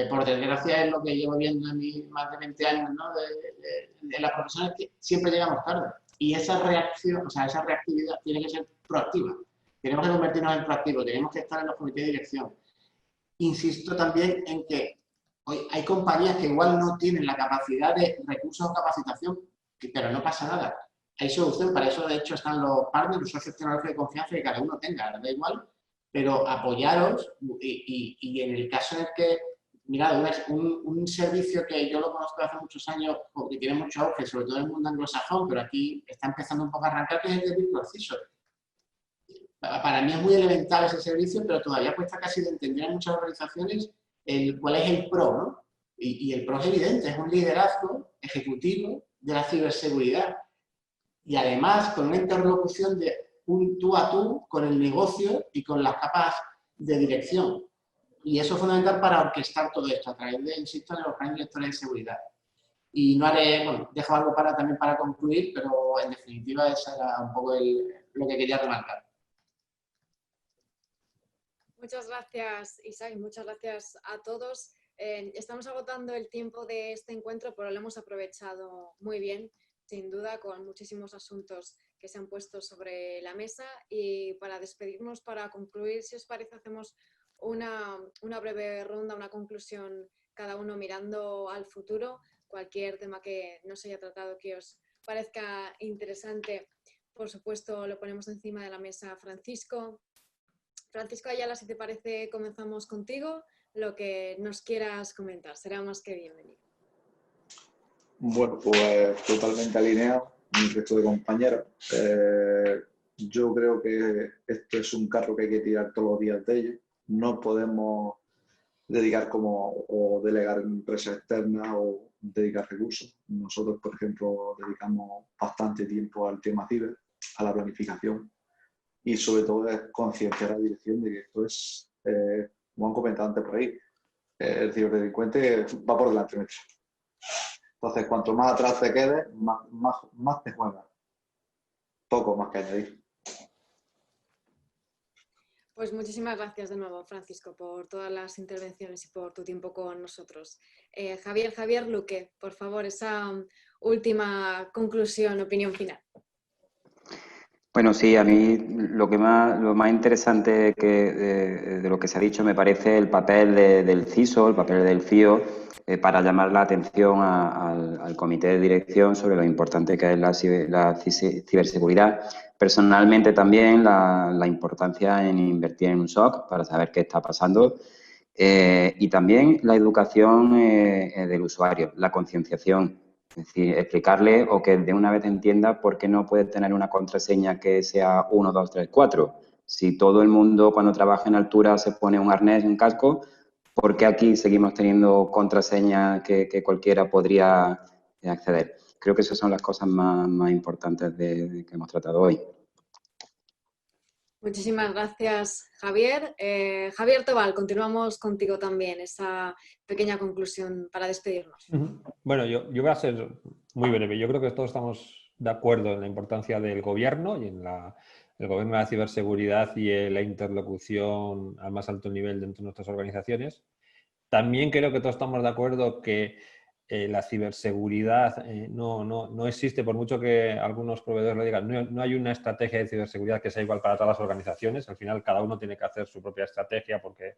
por desgracia, es lo que llevo viendo en mis más de 20 años, ¿no?, de la profesión, es que siempre llegamos tarde. Y esa reacción, o sea, esa reactividad tiene que ser proactiva. Tenemos que convertirnos en proactivos, tenemos que estar en los comités de dirección. Insisto también en que hoy hay compañías que igual no tienen la capacidad de recursos o capacitación, pero no pasa nada. Hay solución, para eso de hecho están los partners, los socios tecnológicos de confianza que cada uno tenga, da igual, pero apoyaros y en el caso en el que, mirad, un servicio que yo lo conozco hace muchos años, porque tiene mucho auge, sobre todo en el mundo anglosajón, pero aquí está empezando un poco a arrancar, que es el de Virtual CISO. Para mí es muy elemental ese servicio, pero todavía cuesta casi de entender en muchas organizaciones cuál es el PRO, ¿no? Y el PRO es evidente, es un liderazgo ejecutivo de la ciberseguridad. Y además con una interlocución de un tú a tú con el negocio y con las capas de dirección. Y eso es fundamental para orquestar todo esto a través de, insisto, de los planes directores de seguridad. Y no haré, bueno, dejo algo también para concluir, pero en definitiva esa era un poco lo que quería remarcar. Muchas gracias, Isaac, muchas gracias a todos. Estamos agotando el tiempo de este encuentro, pero lo hemos aprovechado muy bien, sin duda, con muchísimos asuntos que se han puesto sobre la mesa. Y para despedirnos, para concluir, si os parece, hacemos una breve ronda, una conclusión, cada uno mirando al futuro. Cualquier tema que no se haya tratado que os parezca interesante, por supuesto, lo ponemos encima de la mesa. Francisco Ayala, si te parece, comenzamos contigo. Lo que nos quieras comentar será más que bienvenido. Bueno, pues totalmente alineado con el resto de compañeros. Yo creo que esto es un carro que hay que tirar todos los días de ello. No podemos dedicar o delegar en empresas externas o dedicar recursos. Nosotros, por ejemplo, dedicamos bastante tiempo al tema ciber, a la planificación. Y sobre todo es concienciar a la dirección de que esto es, como han comentado antes por ahí, el ciberdelincuente va por delante nuestro. Entonces, cuanto más atrás te quedes, más te juegas. Poco más que añadir. Pues muchísimas gracias de nuevo, Francisco, por todas las intervenciones y por tu tiempo con nosotros. Javier Luque, por favor, esa última conclusión, opinión final. Bueno, sí, a mí lo más interesante de lo que se ha dicho me parece el papel del CISO, el papel del CIO, para llamar la atención al comité de dirección sobre lo importante que es la ciberseguridad. Personalmente también la importancia en invertir en un SOC para saber qué está pasando y también la educación del usuario, la concienciación. Es decir, explicarle o que de una vez entienda por qué no puede tener una contraseña que sea 1, 2, 3, 4. Si todo el mundo cuando trabaja en altura se pone un arnés, un casco, ¿por qué aquí seguimos teniendo contraseñas que cualquiera podría acceder? Creo que esas son las cosas más importantes que hemos tratado hoy. Muchísimas gracias, Javier. Javier Tobal, continuamos contigo también, esa pequeña conclusión para despedirnos. Bueno, yo voy a ser muy breve. Yo creo que todos estamos de acuerdo en la importancia del gobierno y en el gobierno de la ciberseguridad y en la interlocución al más alto nivel dentro de nuestras organizaciones. También creo que todos estamos de acuerdo que la ciberseguridad no existe, por mucho que algunos proveedores lo digan, no hay una estrategia de ciberseguridad que sea igual para todas las organizaciones. Al final cada uno tiene que hacer su propia estrategia porque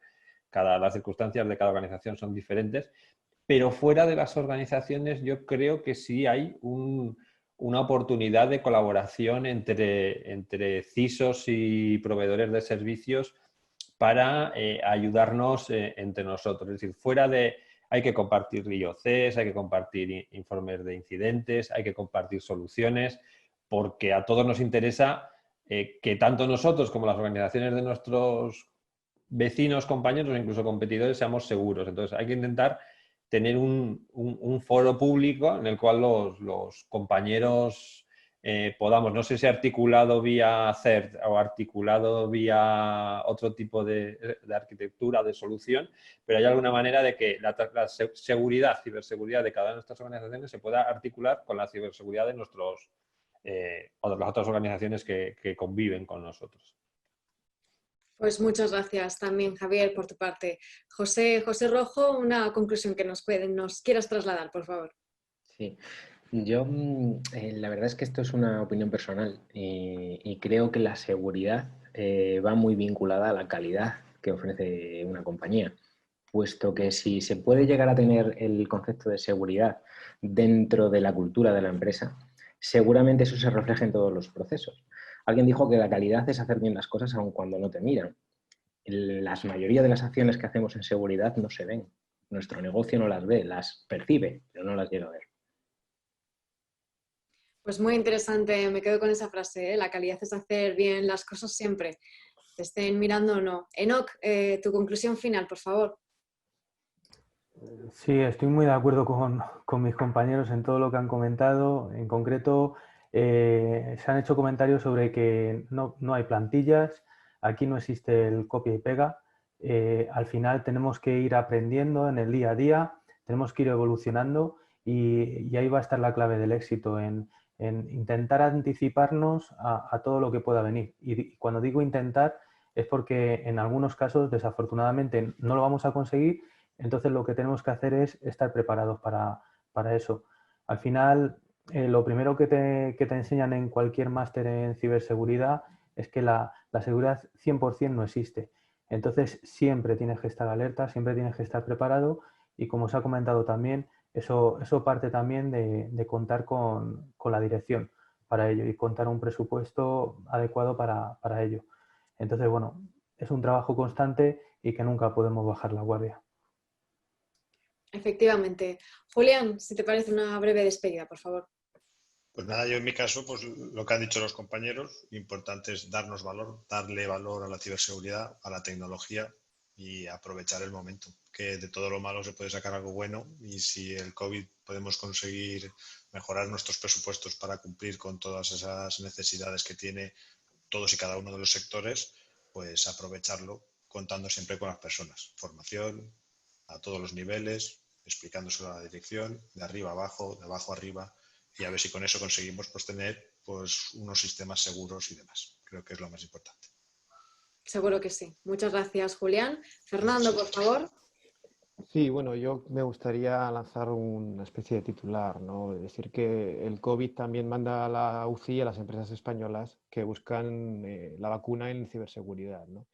las circunstancias de cada organización son diferentes. Pero fuera de las organizaciones yo creo que sí hay una oportunidad de colaboración entre CISOs y proveedores de servicios para ayudarnos entre nosotros. Es decir, hay que compartir IOCs, hay que compartir informes de incidentes, hay que compartir soluciones, porque a todos nos interesa que tanto nosotros como las organizaciones de nuestros vecinos, compañeros o incluso competidores seamos seguros. Entonces hay que intentar tener un foro público en el cual los compañeros podamos, no sé si articulado vía CERT o articulado vía otro tipo de arquitectura, de solución, pero hay alguna manera de que la seguridad, ciberseguridad de cada una de nuestras organizaciones se pueda articular con la ciberseguridad de nuestros o de las otras organizaciones que conviven con nosotros. Pues muchas gracias también, Javier, por tu parte. José Rojo, una conclusión que nos quieras trasladar, por favor. Sí, yo la verdad es que esto es una opinión personal y creo que la seguridad va muy vinculada a la calidad que ofrece una compañía, puesto que si se puede llegar a tener el concepto de seguridad dentro de la cultura de la empresa, seguramente eso se refleja en todos los procesos. Alguien dijo que la calidad es hacer bien las cosas aun cuando no te miran. La mayoría de las acciones que hacemos en seguridad no se ven. Nuestro negocio no las ve, las percibe, pero no las llega a ver. Pues muy interesante, me quedo con esa frase, ¿eh? La calidad es hacer bien las cosas siempre, te estén mirando o no. Enoc, tu conclusión final, por favor. Sí, estoy muy de acuerdo con mis compañeros en todo lo que han comentado. En concreto, se han hecho comentarios sobre que no hay plantillas, aquí no existe el copia y pega. Al final tenemos que ir aprendiendo en el día a día, tenemos que ir evolucionando y ahí va a estar la clave del éxito, en intentar anticiparnos a todo lo que pueda venir. Y cuando digo intentar es porque en algunos casos, desafortunadamente, no lo vamos a conseguir. Entonces lo que tenemos que hacer es estar preparados para eso. Al final, lo primero que te enseñan en cualquier máster en ciberseguridad es que la seguridad 100% no existe. Entonces siempre tienes que estar alerta, siempre tienes que estar preparado y como os ha comentado también, eso parte también de contar con la dirección para ello y contar un presupuesto adecuado para ello. Entonces, bueno, es un trabajo constante y que nunca podemos bajar la guardia. Efectivamente. Julián, si te parece una breve despedida, por favor. Pues nada, yo en mi caso, pues lo que han dicho los compañeros, lo importante es darnos valor, darle valor a la ciberseguridad, a la tecnología y aprovechar el momento, que de todo lo malo se puede sacar algo bueno y si el COVID podemos conseguir mejorar nuestros presupuestos para cumplir con todas esas necesidades que tiene todos y cada uno de los sectores, pues aprovecharlo contando siempre con las personas. Formación a todos los niveles, explicándoselo a la dirección, de arriba abajo, de abajo arriba, y a ver si con eso conseguimos pues, tener pues, unos sistemas seguros y demás. Creo que es lo más importante. Seguro que sí. Muchas gracias, Julián. Fernando, por favor. Sí, bueno, yo me gustaría lanzar una especie de titular, ¿no? Es decir, que el COVID también manda a la UCI a las empresas españolas que buscan la vacuna en ciberseguridad, ¿no?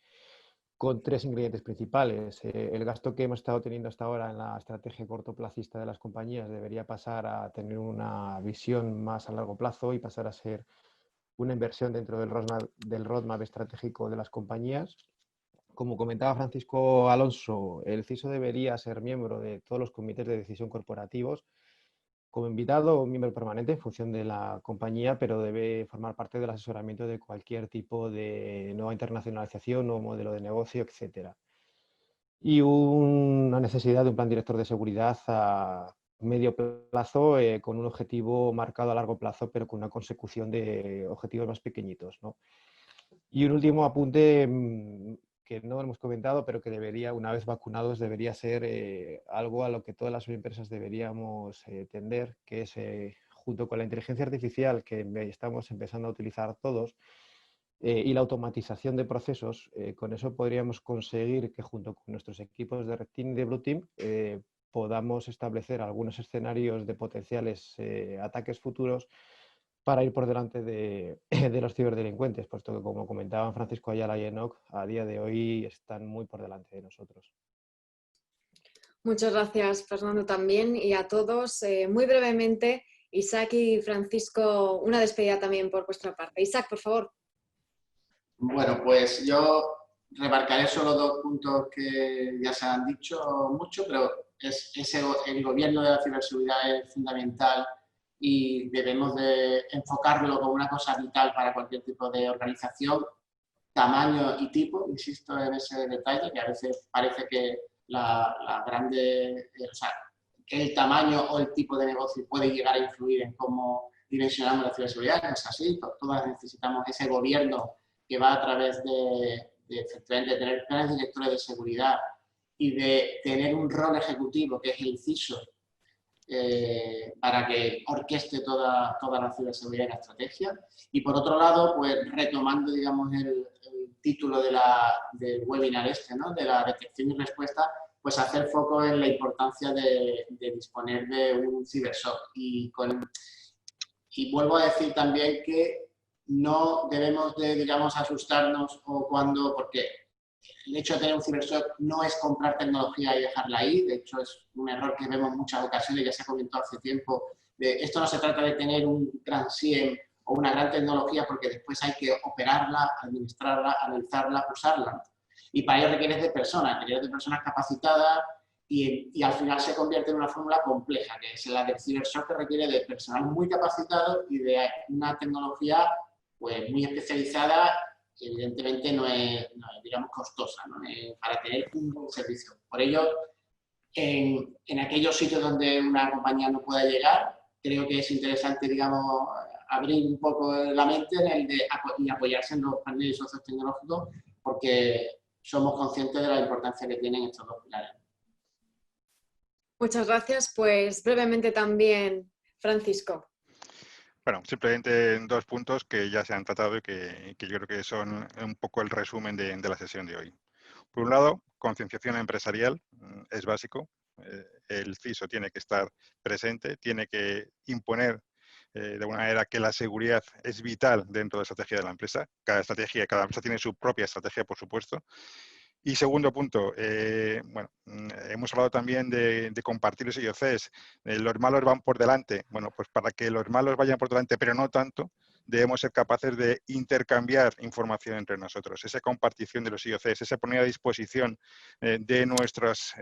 Con tres ingredientes principales. El gasto que hemos estado teniendo hasta ahora en la estrategia cortoplacista de las compañías debería pasar a tener una visión más a largo plazo y pasar a ser una inversión dentro del roadmap estratégico de las compañías. Como comentaba Francisco Alonso, el CISO debería ser miembro de todos los comités de decisión corporativos como invitado o miembro permanente en función de la compañía, pero debe formar parte del asesoramiento de cualquier tipo de nueva internacionalización o modelo de negocio, etc. Y una necesidad de un plan director de seguridad a medio plazo con un objetivo marcado a largo plazo, pero con una consecución de objetivos más pequeñitos, ¿no? Y un último apunte que no hemos comentado, pero que debería, una vez vacunados, debería ser algo a lo que todas las empresas deberíamos tender, que es, junto con la inteligencia artificial que estamos empezando a utilizar todos, y la automatización de procesos, con eso podríamos conseguir que junto con nuestros equipos de Red Team y de Blue Team podamos establecer algunos escenarios de potenciales ataques futuros para ir por delante de los ciberdelincuentes, puesto que, como comentaban Francisco Ayala y Enoc, a día de hoy están muy por delante de nosotros. Muchas gracias, Fernando, también, y a todos. Muy brevemente, Isaac y Francisco, una despedida también por vuestra parte. Isaac, por favor. Bueno, pues yo remarcaré solo dos puntos que ya se han dicho mucho, pero el gobierno de la ciberseguridad es fundamental y debemos de enfocarlo como una cosa vital para cualquier tipo de organización, tamaño y tipo, insisto en ese detalle, que a veces parece que el tamaño o el tipo de negocio puede llegar a influir en cómo dimensionamos la ciberseguridad, no es así, todas necesitamos ese gobierno que va a través de efectivamente, de tener planes directores de seguridad y de tener un rol ejecutivo que es el CISO para que orqueste toda la ciberseguridad y la estrategia. Y por otro lado, pues retomando, digamos, el título del webinar ¿no? De la detección y respuesta, pues hacer foco en la importancia de disponer de un cibershock. Y vuelvo a decir también que no debemos de, digamos, asustarnos porque el hecho de tener un cibershock no es comprar tecnología y dejarla ahí. De hecho, es un error que vemos en muchas ocasiones, ya se ha comentado hace tiempo. Esto no se trata de tener un gran SIEM o una gran tecnología, porque después hay que operarla, administrarla, analizarla, usarla. Y para ello requieres de personas capacitadas y al final se convierte en una fórmula compleja, que es la del cibershock, que requiere de personal muy capacitado y de una tecnología pues, muy especializada. Evidentemente no es digamos, costosa, ¿no? Para tener un buen servicio. Por ello, en aquellos sitios donde una compañía no pueda llegar, creo que es interesante, digamos, abrir un poco la mente y apoyarse en los partners y socios tecnológicos, porque somos conscientes de la importancia que tienen estos dos pilares. Muchas gracias. Pues brevemente también, Francisco. Bueno, simplemente 2 puntos que ya se han tratado y que yo creo que son un poco el resumen de la sesión de hoy. Por un lado, concienciación empresarial es básico. El CISO tiene que estar presente, tiene que imponer de alguna manera que la seguridad es vital dentro de la estrategia de la empresa. Cada empresa tiene su propia estrategia, por supuesto. Y segundo punto, bueno, hemos hablado también de compartir los IOCs. Los malos van por delante. Bueno, pues para que los malos vayan por delante, pero no tanto, debemos ser capaces de intercambiar información entre nosotros. Esa compartición de los IOCs, esa poner a disposición de nuestras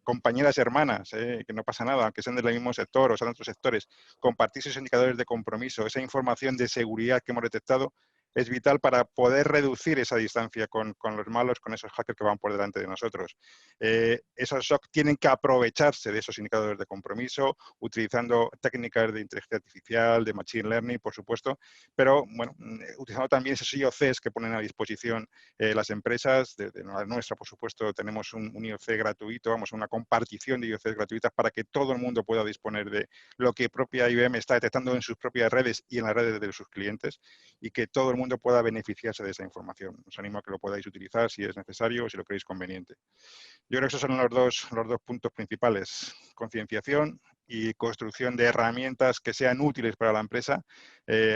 compañeras hermanas, que no pasa nada, aunque sean del mismo sector o sean de otros sectores, compartir esos indicadores de compromiso, esa información de seguridad que hemos detectado, es vital para poder reducir esa distancia con los malos, con esos hackers que van por delante de nosotros. Esos SOC tienen que aprovecharse de esos indicadores de compromiso, utilizando técnicas de inteligencia artificial, de machine learning, por supuesto, pero bueno, utilizando también esos IOCs que ponen a disposición las empresas. De la nuestra, por supuesto, tenemos un IOC gratuito, vamos, una compartición de IOCs gratuitas para que todo el mundo pueda disponer de lo que propia IBM está detectando en sus propias redes y en las redes de sus clientes, y que todo el mundo pueda beneficiarse de esa información. Os animo a que lo podáis utilizar si es necesario o si lo creéis conveniente. Yo creo que esos son los dos puntos principales: concienciación y construcción de herramientas que sean útiles para la empresa,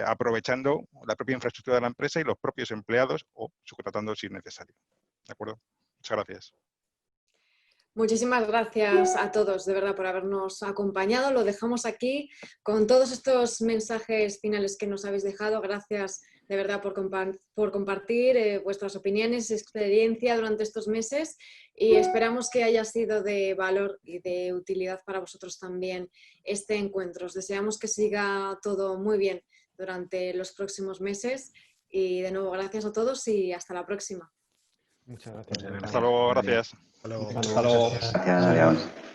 aprovechando la propia infraestructura de la empresa y los propios empleados o subcontratando si es necesario. ¿De acuerdo? Muchas gracias. Muchísimas gracias a todos, de verdad, por habernos acompañado. Lo dejamos aquí con todos estos mensajes finales que nos habéis dejado. Gracias, de verdad, por compartir vuestras opiniones, experiencia durante estos meses, y esperamos que haya sido de valor y de utilidad para vosotros también este encuentro. Os deseamos que siga todo muy bien durante los próximos meses y, de nuevo, gracias a todos y hasta la próxima. Muchas gracias. Hasta luego, gracias. Hasta luego. Hasta luego. Gracias, adiós.